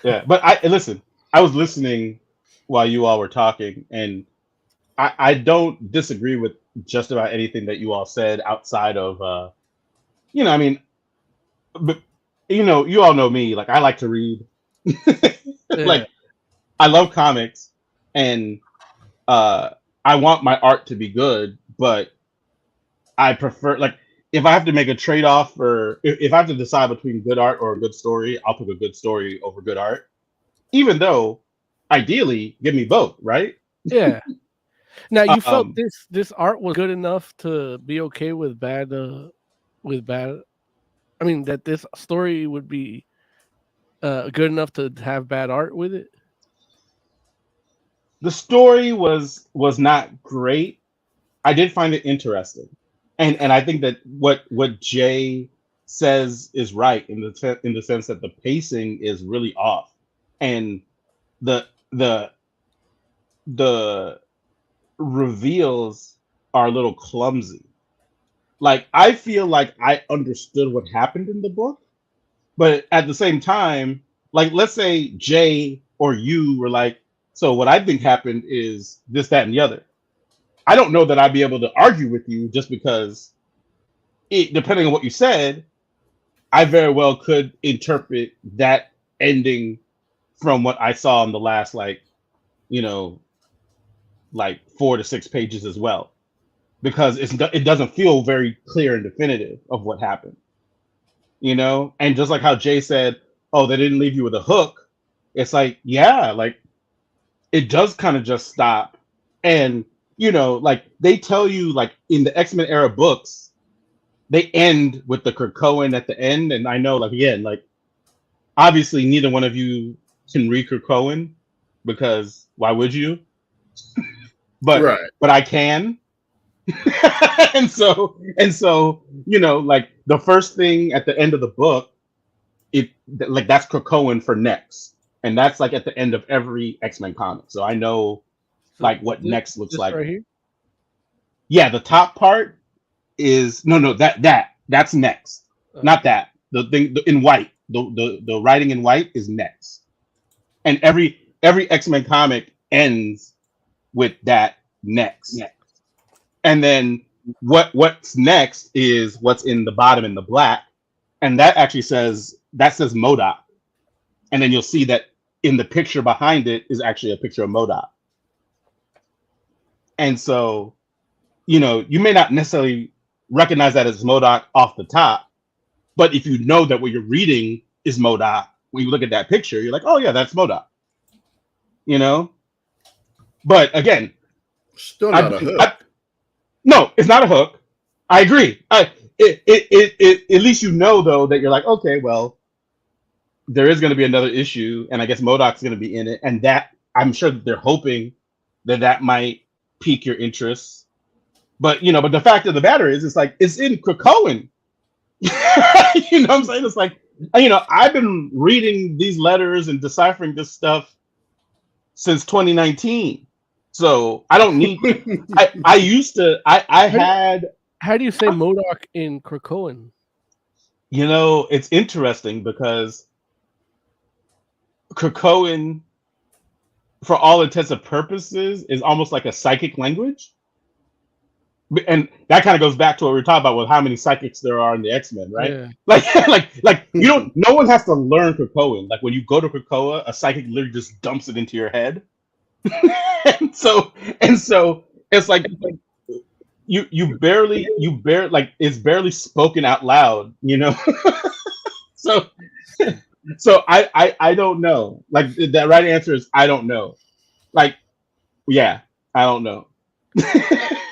Yeah, but I was listening while you all were talking, and I don't disagree with just about anything that you all said outside of I mean, but you all know me, like I like to read. Like, I love comics, and I want my art to be good, but I prefer, like, if I have to make a trade-off, or if I have to decide between good art or a good story, I'll pick a good story over good art. Even though, ideally, give me both, right? Yeah. Now, you felt this art was good enough to be okay with bad. I mean, that this story would be good enough to have bad art with it. The story was not great. I did find it interesting, and I think that what Jay says is right in the sense that the pacing is really off, and the reveals are a little clumsy. Like, I feel like I understood what happened in the book, but at the same time, like, let's say Jay or you were like, so what I think happened is this, that, and the other. I don't know that I'd be able to argue with you, just because depending on what you said, I very well could interpret that ending from what I saw in the last, like 4 to 6 pages as well, because it doesn't feel very clear and definitive of what happened, and just like how Jay said, oh, they didn't leave you with a hook. It's like, yeah, like, it does kind of just stop. And like, they tell you, like, in the X-Men era books, they end with the Krakoan at the end. And I know, like, again, like, obviously neither one of you can read Krakoan, because why would you? But Right. but I can. and so like, the first thing at the end of the book, that's Krakoan for next, and that's like at the end of every X-Men comic. So I know, like, what next looks like. Right here? Yeah, the top part is that's next, not that. The thing in white, the writing in white is next, and every X-Men comic ends with that next. And then what's next is what's in the bottom in the black, and that actually says that says MODOK. And then you'll see that in the picture behind it is actually a picture of MODOK. And so, you may not necessarily recognize that as MODOK off the top, but if you know that what you're reading is MODOK, when you look at that picture, you're like, oh yeah, that's MODOK. But again, Still not a hook. no, it's not a hook. I agree. At least though that you're like, okay, well, there is going to be another issue, and I guess MODOK's going to be in it, and that I'm sure that they're hoping that might pique your interest. But but the fact of the matter is, it's like it's in Krakoan. You know what I'm saying? It's like I've been reading these letters and deciphering this stuff since 2019. So I don't need. I used to. I had. How do you say MODOK in Krakoan? It's interesting because Krakoan, for all intents and purposes, is almost like a psychic language. And that kind of goes back to what we were talking about with how many psychics there are in the X-Men, right? Yeah. Like you don't. No one has to learn Krakoan. Like when you go to Krakoa, a psychic literally just dumps it into your head. and so it's like you barely like it's barely spoken out loud. So I don't know. Like that right answer is I don't know. Like yeah, I don't know.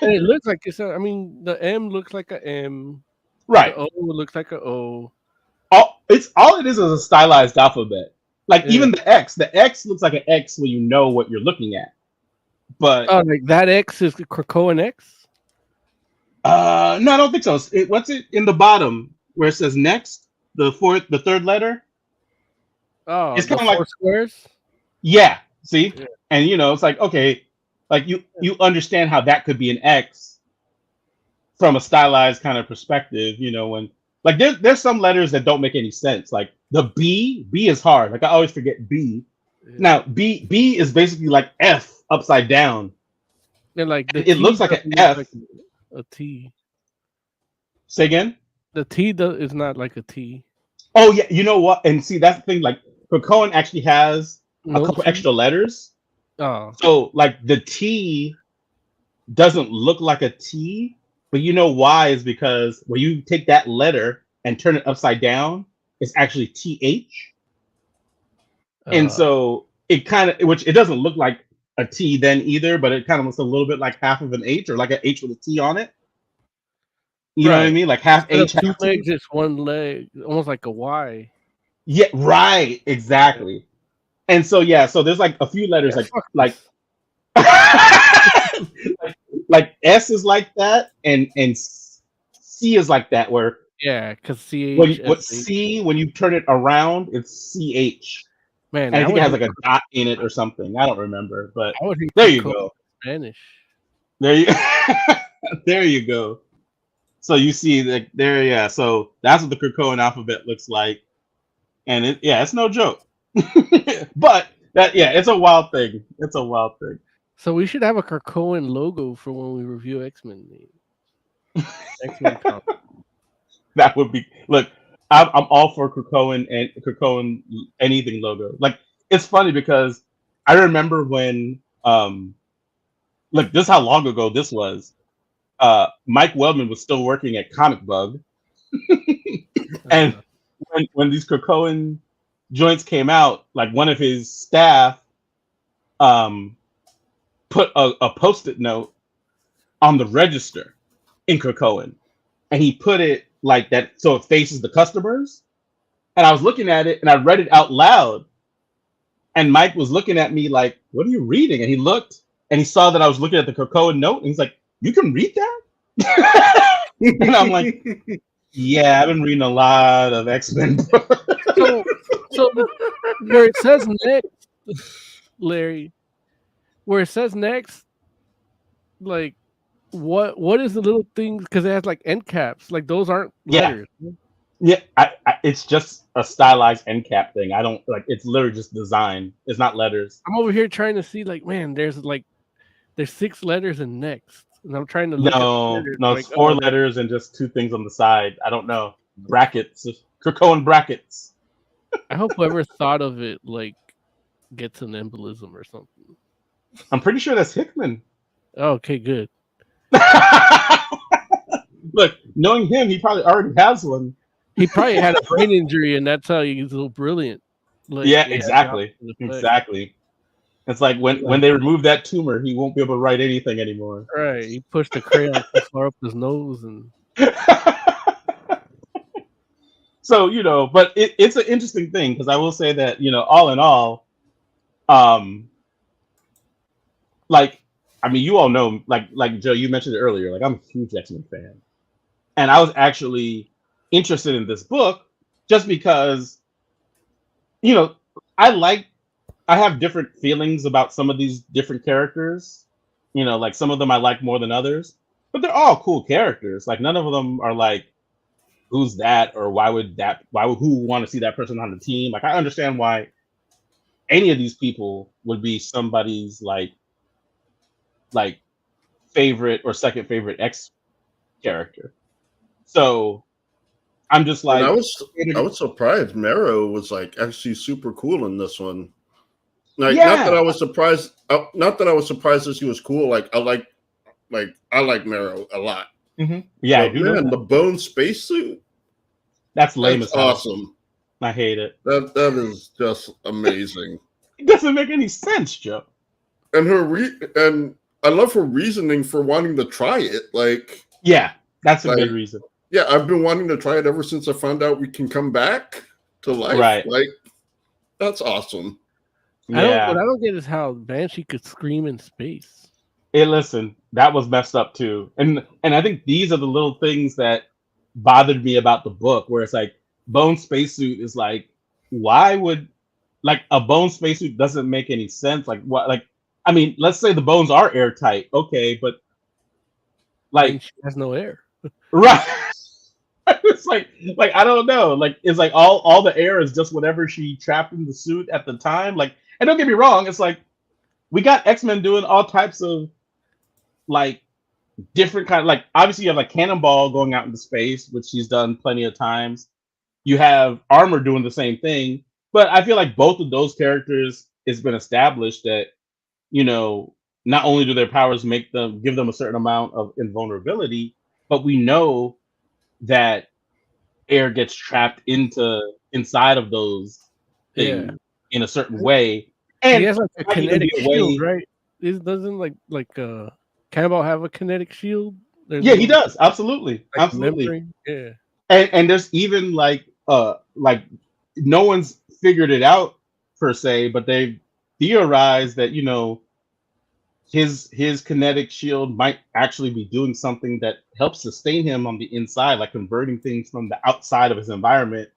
And it looks like it's. The M looks like a M. Right. The O looks like a O. All it is a stylized alphabet. Like even the X looks like an X when you know what you're looking at. But like that X is Krakoan X? no, I don't think so. What's it in the bottom where it says next? The third letter? Oh, it's kind of like 4 squares? Yeah. See? Yeah. And it's like, okay, like you understand how that could be an X from a stylized kind of perspective, when like there's some letters that don't make any sense. Like the B is hard. Like I always forget B. Yeah. Now B is basically like F upside down. And like it looks like an F. Like a T. Say again? The T is not like a T. Oh yeah, you know what? And see, that's the thing. Like Krakoan actually has a couple extra letters. Oh. So like the T doesn't look like a T, but you know why is because when you take that letter and turn it upside down, it's actually TH. And so it kind of, which it doesn't look like a T then either, but it kind of looks a little bit like half of an H or like an H with a T on it. You know what I mean? Like half H, half two T. legs, just one leg, almost like a Y. Yeah, right. Exactly. And so so there's like a few letters like like S is like that and C is like that where because CH when you turn it around it's CH. Man, and I think it has like a dot in it or something. I don't remember, but there you go. Spanish. There you go. So you see that there, yeah. So that's what the Krakoan alphabet looks like, and it's no joke. But it's a wild thing. It's a wild thing. So we should have a Krakoan logo for when we review X-Men. X-Men That would be I'm all for Krakoan anything logo. Like it's funny because I remember when this is how long ago this was. Mike Weldman was still working at Comic Bug, and when these Krakoan joints came out, like one of his staff put a post-it note on the register in Krakoan, and he put it like that so it faces the customers. And I was looking at it and I read it out loud, and Mike was looking at me like, "What are you reading?" And he looked and he saw that I was looking at the Krakoan note, and he's like, "You can read that?" And I'm like, "Yeah, I've been reading a lot of X-Men." So where it says next, Larry, where it says next, like what is the little things? Because it has like end caps, like those aren't letters. Yeah, it's just a stylized end cap thing. I don't like. It's literally just design. It's not letters. I'm over here trying to see, like, man, there's 6 letters in next, and I'm trying to look No, like, it's 4 letters and just 2 things on the side. I don't know. Brackets, Krakoan brackets. I hope whoever thought of it like gets an embolism or something. I'm pretty sure that's Hickman. Oh, okay, good. Look, knowing him, he probably already has one. He probably had a brain injury, and that's how he's so brilliant. Like, Yeah, he had the exactly. opposite effect. Exactly. It's like when they remove that tumor, he won't be able to write anything anymore. Right. He pushed the crayon too far up his nose, and So, but it's an interesting thing because I will say that, all in all, um, like, I mean, you all know, like Joe, you mentioned it earlier, like I'm a huge X-Men fan. And I was actually interested in this book just because, you know, I have different feelings about some of these different characters. Like some of them I like more than others, but they're all cool characters. Like none of them are like, who's that, or why would who want to see that person on the team? Like I understand why any of these people would be somebody's like favorite or second favorite X character. So I'm just And like, I was surprised Marrow was like actually super cool in this one. Like, Yeah. not that I was surprised. Not that I was surprised that she was cool. Like I like Marrow a lot. Yeah, I But do know man, that. the bone spacesuit. That's lame That's as hell. awesome. I hate it. That is just amazing. It doesn't make any sense, Joe. And and I love her reasoning for wanting to try it. Like, Yeah, that's a Like- good reason. yeah, I've been wanting to try it ever since I found out we can come back to life. Right. Like, that's awesome. what Yeah. I don't get is how Banshee could scream in space. Hey, listen, that was messed up too. And I think these are the little things that bothered me about the book, where it's like bone spacesuit is like, why would like a bone spacesuit doesn't make any sense. Like what I mean, let's say the bones are airtight, okay, but like Banshee has no air. right. It's like I don't know. Like it's like all the air is just whatever she trapped in the suit at the time. Like, and don't get me wrong, it's like we got X-Men doing all types of like different kind of like obviously you have like Cannonball going out into space, which she's done plenty of times. You have Armor doing the same thing, but I feel like both of those characters it's been established that not only do their powers give them a certain amount of invulnerability, but we know that air gets trapped inside of those things in a certain way. And He has like a might even kinetic be a way- shield, right? Doesn't like Cannonball have a kinetic shield? Yeah, he does. Absolutely. Like Absolutely. membrane? Yeah. And there's even like no one's figured it out per se, but they've theorized that his kinetic shield might actually be doing something that helps sustain him on the inside, like converting things from the outside of his environment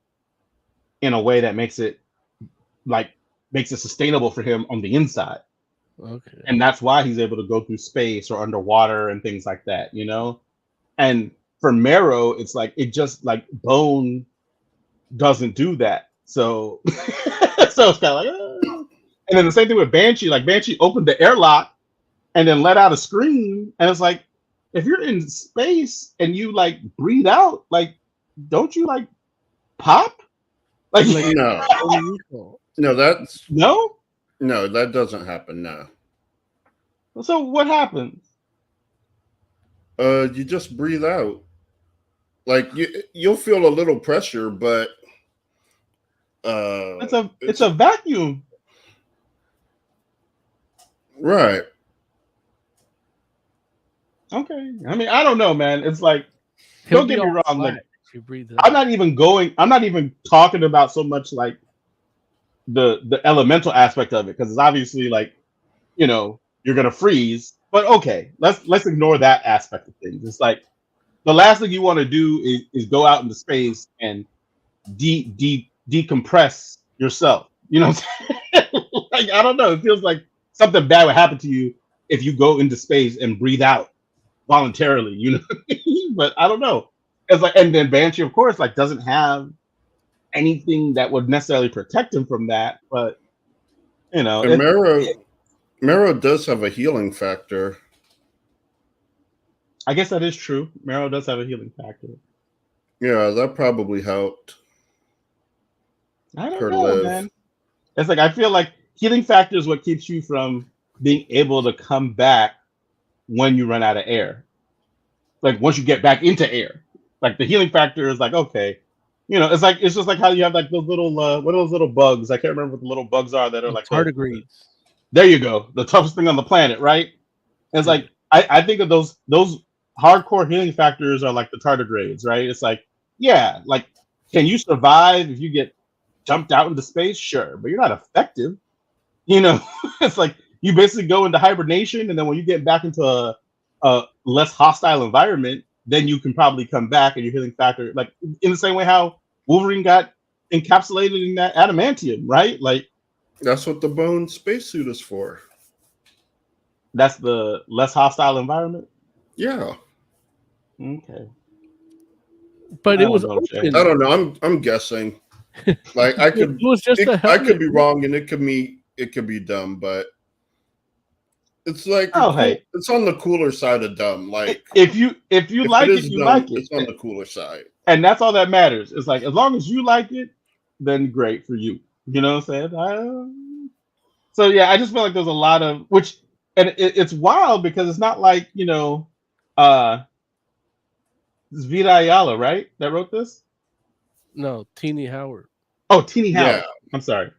in a way that makes it sustainable for him on the inside. Okay. And that's why he's able to go through space or underwater and things like that, And for Marrow, it's like it just like Bone doesn't do that. So so it's kind of like and then the same thing with Banshee. Like Banshee opened the airlock and then let out a scream, and it's like if you're in space and you like breathe out, like don't you like pop? Like No, that's no. No, that doesn't happen. No. So what happens? You just breathe out. Like you'll feel a little pressure, but it's a vacuum. Right. Okay. I mean, I don't know, man. It's like don't get me wrong. Like you breathe I'm not even talking about so much like the elemental aspect of it, because it's obviously like you're gonna freeze. But okay, let's ignore that aspect of things. It's like the last thing you want to do is go out into space and decompress yourself. You know what I'm saying? Like I don't know. It feels like something bad would happen to you if you go into space and breathe out voluntarily. But I don't know. It's like, and then Banshee, of course, like doesn't have anything that would necessarily protect him from that. But and Marrow does have a healing factor. I guess that is true. Marrow does have a healing factor. Yeah, that probably helped. I don't her know, live. man. It's like I feel like healing factor is what keeps you from being able to come back when you run out of air. Like once you get back into air, like the healing factor is like okay, it's just like how you have like those little what are those little bugs? I can't remember what the little bugs are that are like Tardigrades. there you go, the toughest thing on the planet, right? It's Yeah. like I think of those hardcore healing factors are like the tardigrades, right? It's like yeah, like can you survive if you get jumped out into space? Sure, but you're not effective. You know, it's like you basically go into hibernation, and then when you get back into a less hostile environment, then you can probably come back and your healing factor, like in the same way how Wolverine got encapsulated in that adamantium, right? Like That's what the bone spacesuit is for. that's the less hostile environment. Yeah. Okay, But I it don't was know, Jay. open. I don't know. I'm guessing. Like I could It was just a I could be helmet. wrong and it could be dumb, but it's like Oh, hey, it's on the cooler side of dumb. Like if you if like it it, is you dumb, like it, it's on the cooler side. and that's all that matters. It's like as long as you like it, then great for you. You know what I'm saying? So yeah, I just feel like there's a lot of which, and it's wild because it's not like it's Vida Ayala, right? That wrote this. No, Teeny Howard. Oh, Teeny Yeah. Howard. I'm sorry.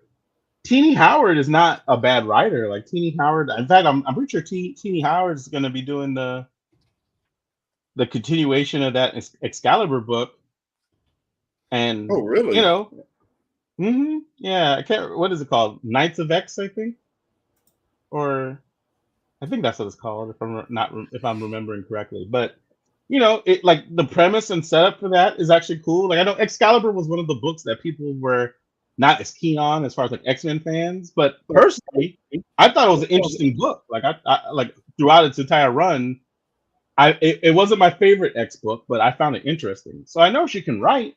Teeny Howard is not a bad writer. Like Teeny Howard. In fact, I'm pretty sure Teeny Howard is going to be doing the continuation of that Excalibur book, and Oh, really? yeah, I can't. What is it called? Knights of X, I think, or I think that's what it's called. If I'm remembering correctly, but it like the premise and setup for that is actually cool. Like I know Excalibur was one of the books that people were not as keen on as far as like X-Men fans, but personally, I thought it was an interesting book. Like I like throughout its entire run, it wasn't my favorite X book, but I found it interesting. So I know she can write,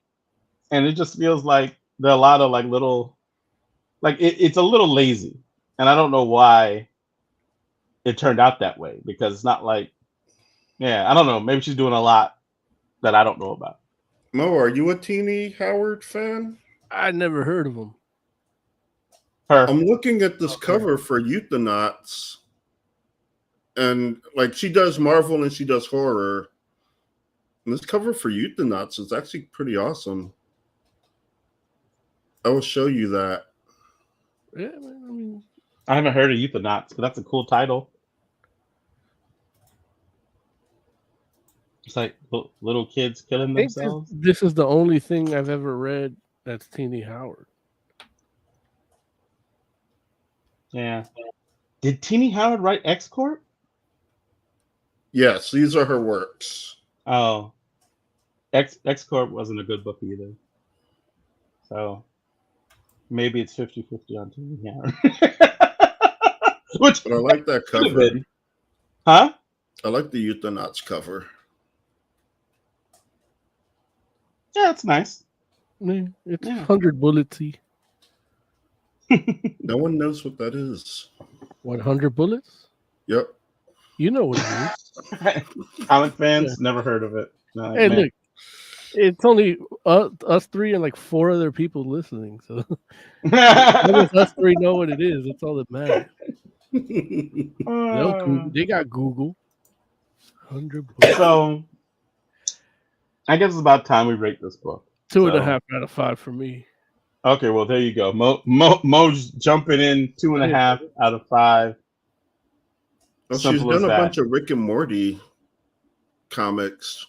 and it just feels like there are a lot of like little, like it's a little lazy, and I don't know why it turned out that way because it's not like, yeah, I don't know. Maybe she's doing a lot that I don't know about. Mo, are you a Teeny Howard fan? I never heard of him. Her. I'm looking at this cover for Euthanauts, and like she does Marvel and she does horror. And this cover for Euthanauts is actually pretty awesome. I will show you that. Yeah, I mean, I haven't heard of Euthanauts, but that's a cool title. It's like little kids killing I think themselves. this is the only thing I've ever read that's Teeny Howard. Yeah. Did Teeny Howard write X Corp? Yes, these are her works. Oh, X Corp wasn't a good book either. So maybe it's 50-50 on Teeny Howard. Which But I like that could have cover. been. Huh? I like the Euthanauts cover. Yeah, it's nice. Yeah, it's Yeah. 100 bulletsy. No one knows what that is. 100 bullets? Yep. You know what it is. Comic fans never heard of it. No, Hey, man. look, it's only us three and like 4 other people listening. So as long as us 3 know what it is, that's all that matters. They got Google. 100 bullets. So I guess it's about time we rate this book. 2.5 out of 5 for me. Okay, well there you go. Mo's jumping in 2.5 out of 5. Well, she's Simple as done a that. bunch of Rick and Morty comics.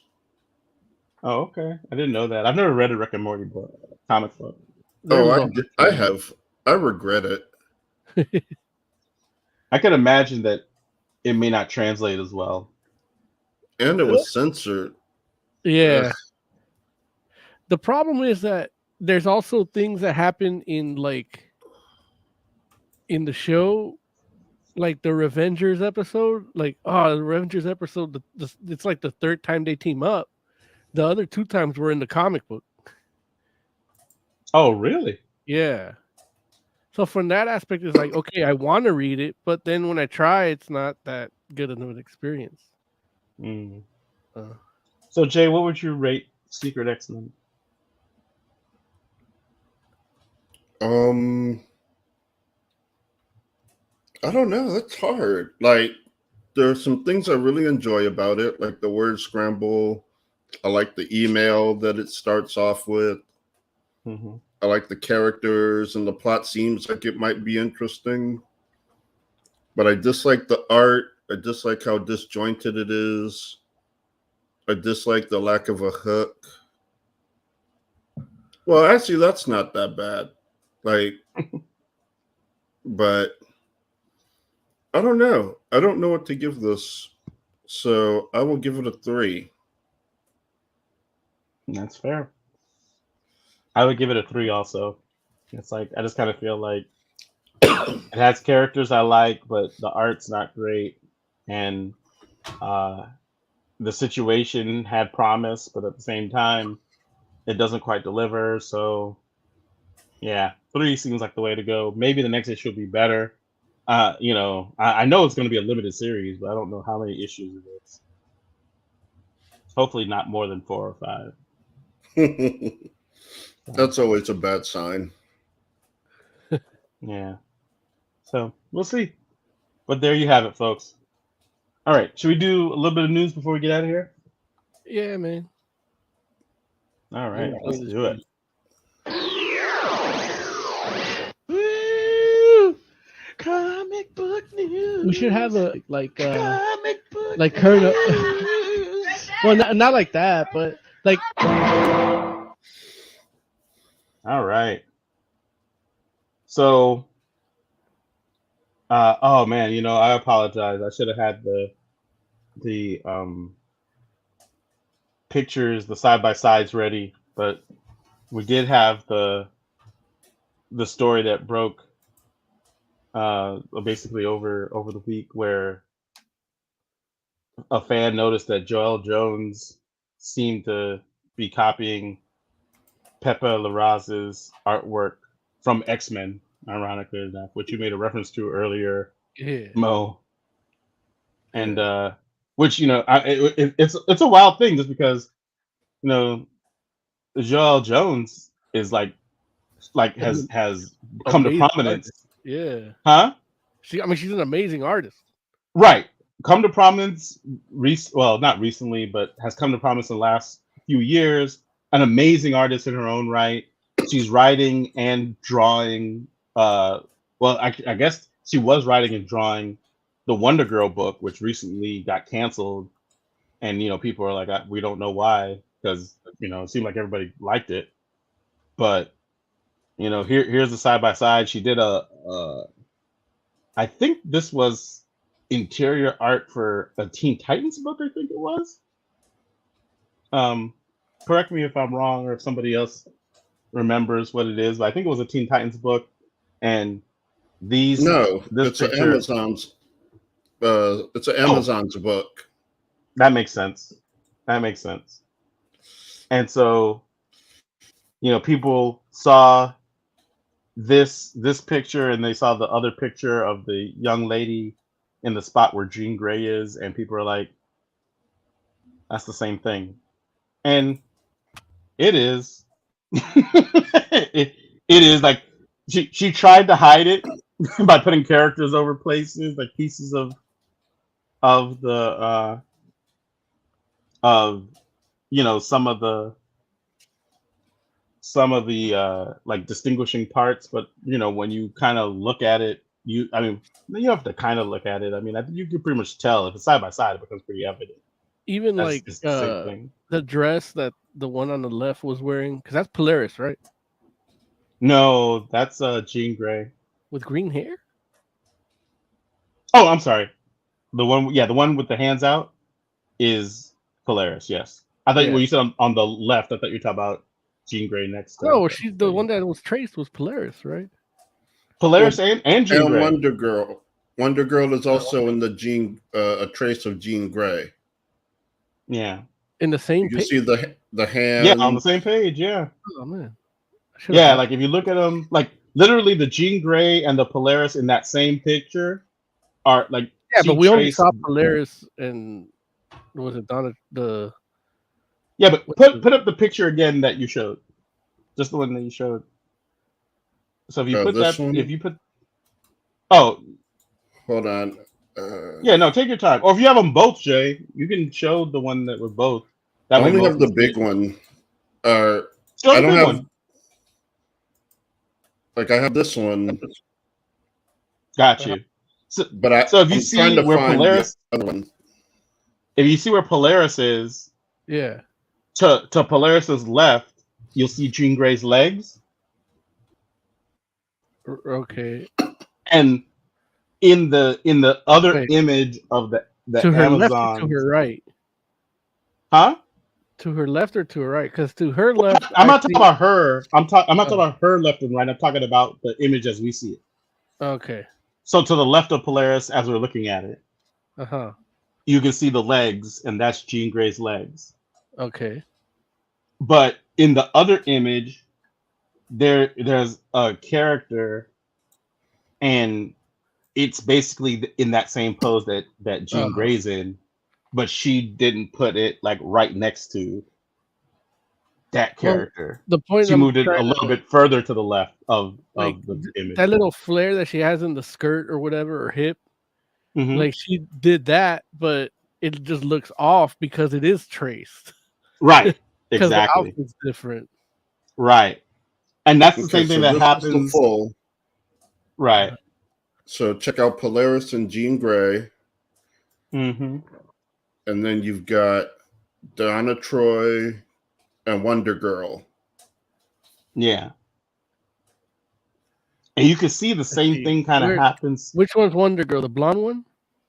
Oh, okay. I didn't know that. I've never read a Rick and Morty book, comic book. I have. I regret it. I could imagine that it may not translate as well. And it was censored. Yeah. Ugh. The problem is that there's also things that happen in the show, like the Revengers episode. Like, the Revengers episode, it's like the 3rd time they team up. The other 2 times were in the comic book. Oh, really? Yeah. So from that aspect, it's like, okay, I want to read it, but then when I try, it's not that good of an experience. Mm. Uh, So, Jay, what would you rate Secret X-Men? I don't know. That's hard. Like, there's some things I really enjoy about it, like the word scramble. I like the email that it starts off with. Mm-hmm. I like the characters, and the plot seems like it might be interesting. But I dislike the art. I dislike how disjointed it is. I dislike the lack of a hook. Well, actually, that's not that bad. Like, but I don't know. I don't know what to give this. So I will give it a 3. That's fair. I would give it a 3 also. It's like I just kind of feel like it has characters I like, but the art's not great, and the situation had promise, but at the same time, it doesn't quite deliver. So yeah, 3 seems like the way to go. Maybe the next issue will be better. I know it's going to be a limited series, but I don't know how many issues it is. Hopefully, not more than 4 or 5. That's always a bad sign. Yeah. So we'll see. But there you have it, folks. All right. Should we do a little bit of news before we get out of here? Yeah, man. All right. Yeah, Let's this do it. Woo! Comic book news. We should have a comic book like current. news. Well, not like that, but like. All right. So, oh man, I apologize. I should have had the pictures, the side by sides ready, but we did have the story that broke basically over the week, where a fan noticed that Joel Jones seemed to be copying Pepe Larraz's artwork from X-Men, ironically enough, which you made a reference to earlier, Yeah. Mo. And which it's a wild thing, just because Joel Jones is like has come to Amazing prominence. artist. Yeah. Huh? She's an amazing artist. Right. Come to prominence, well, not recently, but has come to prominence in the last few years. An amazing artist in her own right. She's writing and drawing. Well, I guess she was writing and drawing the Wonder Girl book, which recently got canceled. And, people are like, we don't know why, because, it seemed like everybody liked it. But, here's the side by side. She did I think this was interior art for a Teen Titans book, I think it was. Correct me if I'm wrong, or if somebody else remembers what it is, but I think it was a Teen Titans book. And this it's picture, Amazon's it's an Amazon's book. That makes sense. And so, people saw this picture, and they saw the other picture of the young lady in the spot where Jean Grey is, and people are like, that's the same thing. And it is. it is. Like, she tried to hide it by putting characters over places, like pieces of the some of the like distinguishing parts. But when you kind of look at it, you have to kind of look at it. I think you can pretty much tell. If it's side by side, it becomes pretty evident. Even That's like the same thing. the dress that the one on the left was wearing, because that's Polaris, right? No, that's Jean Grey with green hair. Oh, I'm sorry. The one with the hands out is Polaris. Yes, I thought when you said on the left, I thought you were talking about Jean Grey next. No, she's the one that was traced was Polaris, right? Polaris and Jean Grey. Wonder Girl. Wonder Girl is also in the a trace of Jean Grey. Yeah. In the same you page? see the hand. Yeah, on the same page. Yeah. Oh man. Yeah, like if you look at them, like literally the Jean Grey and the Polaris in that same picture are like. Yeah, but we only saw Polaris and was it Donna the? Yeah, but put up the picture again that you showed, just the one that you showed. So if you put this that, one? if you put, oh, Hold on. yeah, no, take your time. Or if you have them both, Jay, you can show the one that with both. That I way only both have the can see big it. one. Show I the don't big have one. like I have this one, Got you. So, but so if you I'm trying see to where find the Polaris, other one. if you see where Polaris is, Yeah. to Polaris's left, you'll see Jean Grey's legs, Okay. and in the other Wait. image of the To her left or to Amazon, her right? huh? To her left or to her right? Because to her left, I'm I not talking see. about her. I'm not talking Oh, about her left and right. I'm talking about the image as we see it. okay. So to the left of Polaris, as we're looking at it, Uh-huh. you can see the legs, and that's Jean Grey's legs. Okay. But in the other image, there's a character, and it's basically in that same pose that Jean Uh-huh. Grey's in, but she didn't put it like right next to that Well, character. the point She I'm moved it trying a to little bit further to the left like of the image. that little flare that she has in the skirt or whatever or hip, Mhm. like she did that, but it just looks off because it is traced. Right. Because the Exactly. outfit's different. Right. And that's the Okay, same thing so that this is the happens. full. Right. So check out Polaris and Jean Grey, Mm-hmm. and then you've got Diana Troy and Wonder Girl. Yeah. And you can see the same see. thing kind of Where- happens. Which one's Wonder Girl? The blonde one?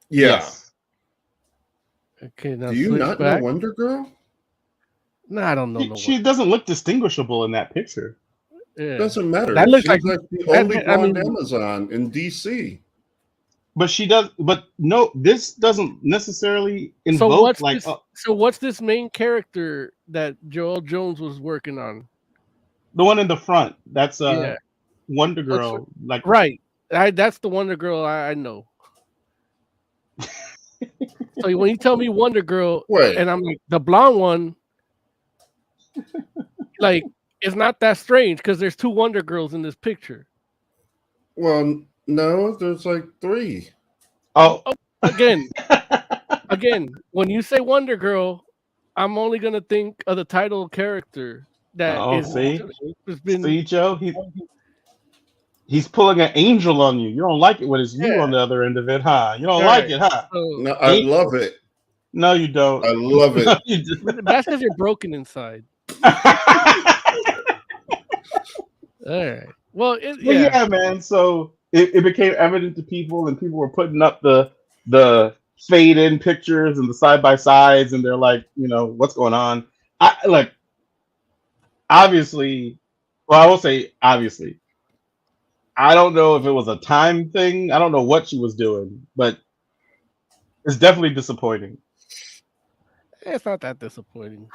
Yeah. Yes. Okay, now Do you switch not back. know Wonder Girl? No, I don't know. No She doesn't look distinguishable in that picture. yeah. Doesn't matter. That looks She's like- the that- only I blonde mean- Amazon in DC. But she does. But no, this doesn't necessarily So invoke what's like. this? So what's this main character that Joel Jones was working on? The one in the front. That's Yeah. Wonder Girl. Like Right. That's the Wonder Girl I know. So when you tell me Wonder Girl, Wait. and I'm like the blonde one, like it's not that strange because there's two Wonder Girls in this picture. Well, no, there's like 3. Oh. Again, when you say Wonder Girl, I'm only gonna think of the title character that Oh, is. see? It's been See, Joe, he's pulling an angel on you. You don't like it when it's you Yeah. on the other end of it, huh? You don't Right. like it, huh? so, No, I love it. No, you don't. I love it. No, you don't. that's because you're broken inside. All right. Well, Well, yeah, man. So it became evident to people, and people were putting up the fade in pictures and the side by sides, and they're like, what's going on? Obviously, well, I will say obviously. I don't know if it was a time thing. I don't know what she was doing, but it's definitely disappointing. It's not that disappointing.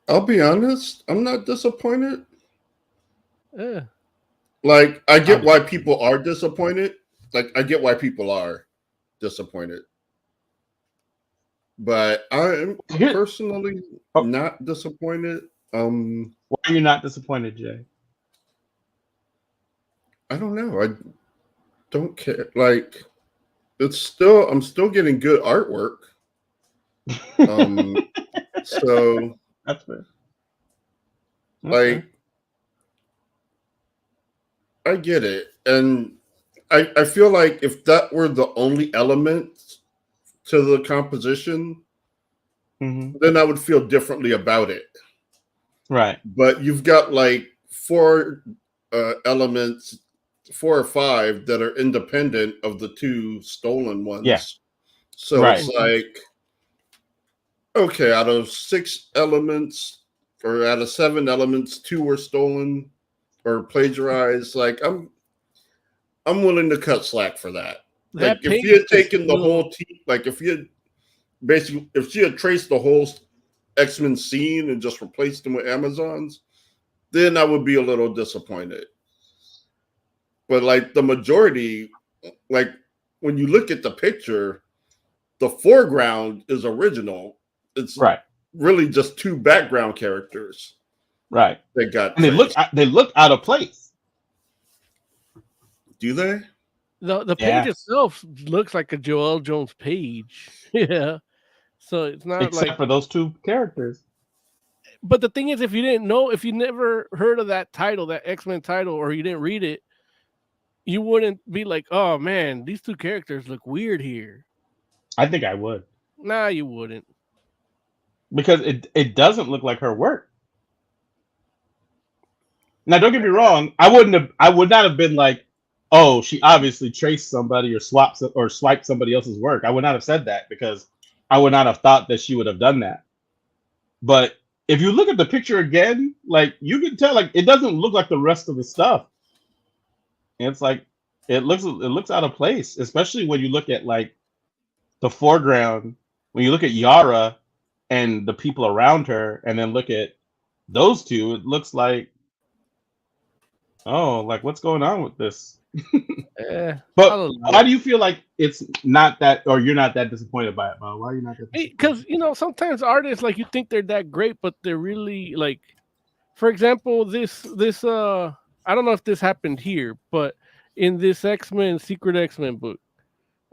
I'll be honest, I'm not disappointed. Yeah. Like, I get why people are disappointed. Like, I get why people are disappointed. But I'm personally not disappointed. Why are you not disappointed, Jay? I don't know. I don't care. Like, I'm still getting good artwork. So That's fair. like, I get it. And I feel like if that were the only element to the composition, then I would feel differently about it. Right. But you've got like 4 elements, 4 or 5 that are independent of the 2 stolen ones. Yeah. So Right. it's like, okay, out of 6 elements or out of 7 elements, 2 were stolen or plagiarized. Like, I'm willing to cut slack for that. Like, if you had taken the whole team, like if she had traced the whole X-Men scene and just replaced them with Amazons, then I would be a little disappointed. But like the majority, like when you look at the picture, the foreground is original. It's really just 2 background characters. Right. They got and they look out of place. Do they? The Yeah. page itself looks like a Joel Jones page. Yeah. So it's not Except like, for those two characters. but the thing is, if you didn't know, if you never heard of that title, that X-Men title, or you didn't read it, you wouldn't be like, oh man, these two characters look weird here. I think I would. Nah, you wouldn't. Because it doesn't look like her work. Now don't get me wrong, I would not have been like, oh, she obviously traced somebody or swiped somebody else's work. I would not have said that because I would not have thought that she would have done that. But if you look at the picture again, like you can tell, like it doesn't look like the rest of the stuff. It's like it looks out of place, especially when you look at like the foreground, when you look at Yara and the people around her, and then look at those two, it looks like, oh, like what's going on with this? I But don't know. why do you feel like it's not that, or you're not that disappointed by it, Bo? Why are you not that disappointed? Because sometimes artists, like, you think they're that great, but they're really like, for example, this I don't know if this happened here, but in this X-Men Secret X-Men book,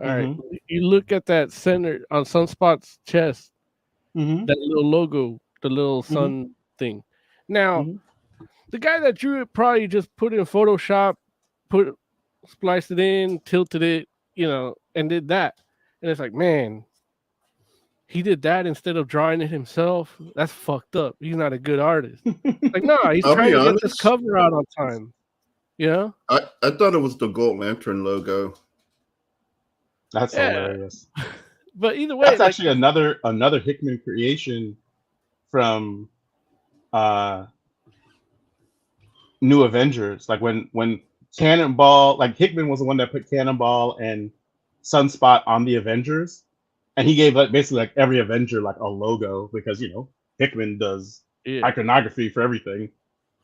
all right, you look at that center on Sunspot's chest, that little logo, the little sun thing. Now, the guy that drew it probably just put in Photoshop, spliced it in, tilted it, and did that. And it's like, man, he did that instead of drawing it himself. That's fucked up. He's not a good artist. Like, no, he's I'll trying be to get honest. this cover out on time. Yeah. I thought it was the Gold Lantern logo. That's hilarious. But either way, That's like, actually another Hickman creation from New Avengers. Like when Cannonball, like Hickman was the one that put Cannonball and Sunspot on the Avengers, and he gave like basically like every Avenger like a logo because Hickman does iconography for everything.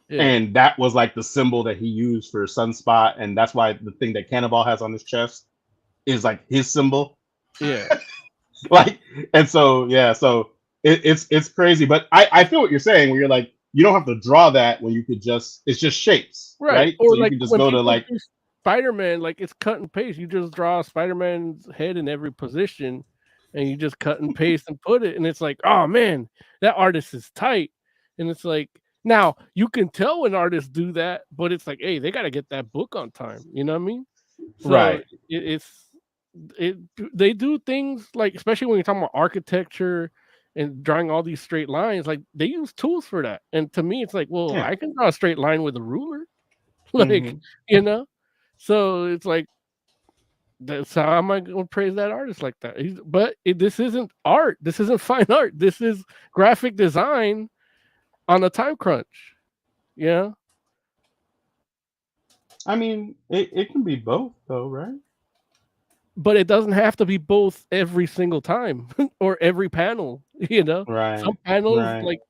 Yeah. And that was like the symbol that he used for Sunspot, and that's why the thing that Cannonball has on his chest is like his symbol. Yeah. Like, and so it's crazy. But I feel what you're saying, where you're like, you don't have to draw that when you could it's just shapes, right? Or so like you can just when go to people like do Spider-Man, like it's cut and paste. You just draw Spider-Man's head in every position, and you just cut and paste and put it, and it's like, oh man, that artist is tight. And it's like, now you can tell when artists do that, but it's like, hey, they got to get that book on time. You know what I mean? So Right. They do things like, especially when you're talking about architecture and drawing all these straight lines, like they use tools for that. And to me, it's like, well, I can draw a straight line with a ruler, like So it's like, that's how am I going to praise that artist like that? This isn't art. This isn't fine art. This is graphic design on a time crunch. Yeah. I mean, it can be both though, right? But it doesn't have to be both every single time or every panel, Right. Some panels, like,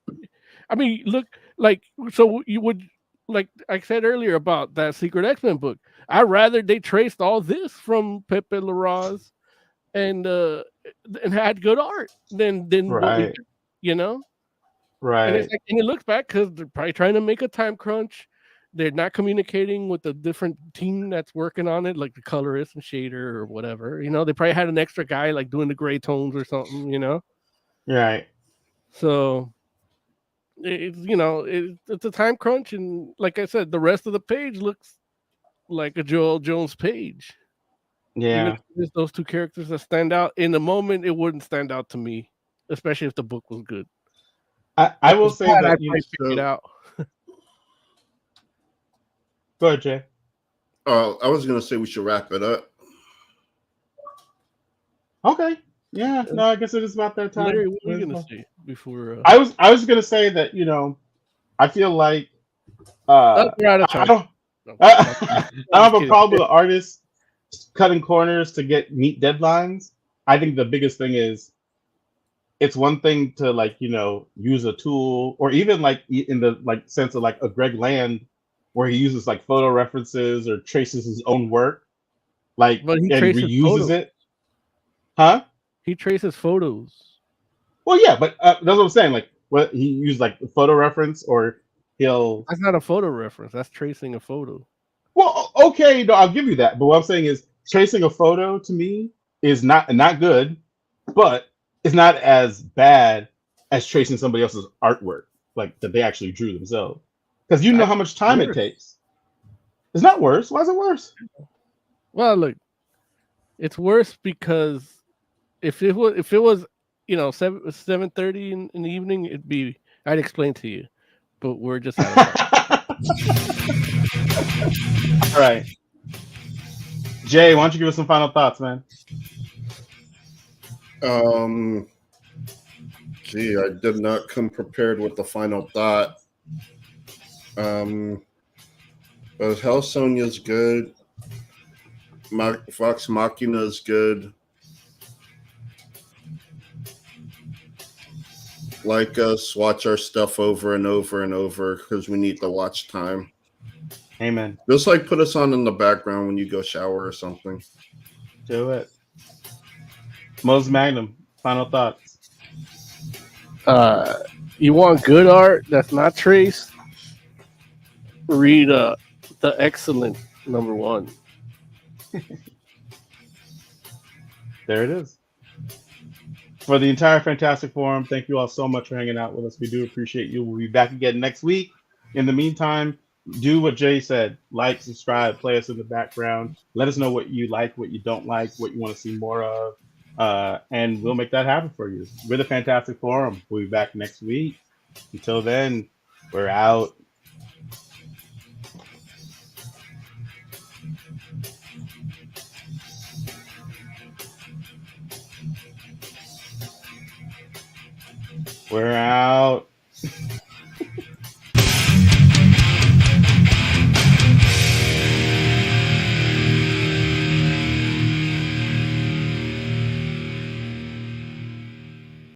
I mean, look, like, so you would, like I said earlier about that Secret X-Men book, I'd rather they traced all this from Pepe Larraz and had good art than Right. what we, Right. And it's like, and it looks back because they're probably trying to make a time crunch. They're not communicating with the different team that's working on it, like the colorist and shader or whatever. They probably had an extra guy like doing the gray tones or something. Right. So it's a time crunch, and like I said, the rest of the page looks like a Joel Jones page. Yeah. There's those two characters that stand out. In the moment, it wouldn't stand out to me, especially if the book was good. I will say that I'd probably pick it out. Go ahead, Jay. I was gonna say we should wrap it up. Okay. Yeah. No, I guess it is about that time. Larry, what were you gonna say before? I was gonna say that I feel like we're out of time. I don't have a problem with the artists cutting corners to meet deadlines. I think the biggest thing is it's one thing to like use a tool, or even like in the like sense of like a Greg Land, where he uses like photo references or traces his own work, like But he and traces reuses photos. it. Huh? He traces photos. Well, yeah, but that's what I'm saying. Like, what he used like the photo reference, or he'll. That's not a photo reference. That's tracing a photo. Well, okay, no, I'll give you that. But what I'm saying is, tracing a photo to me is not good, but it's not as bad as tracing somebody else's artwork, like that they actually drew themselves. Because you know how much time it Worse. takes. It's not worse. Why is it worse? Well, look, it's worse because if it was 7:30 in the evening, I'd explain to you, but we're just out of time. All right, Jay, why don't you give us some final thoughts, man? Gee, I did not come prepared with the final thought. But Hell Sonya's good. Vox Machina is good. Like us, watch our stuff over and over and over because we need the watch time. Amen. Just like put us on in the background when you go shower or something. Do it. Moses Magnum, final thoughts. You want good art that's not traced? Read the excellent #1. There it is. For the entire Fantastic Forum, thank you all so much for hanging out with us. We do appreciate you. We'll be back again next week. In the meantime, do what Jay said. Like, subscribe, play us in the background. Let us know what you like, what you don't like, what you want to see more of. And we'll make that happen for you. We're the Fantastic Forum. We'll be back next week. Until then, we're out. We're out.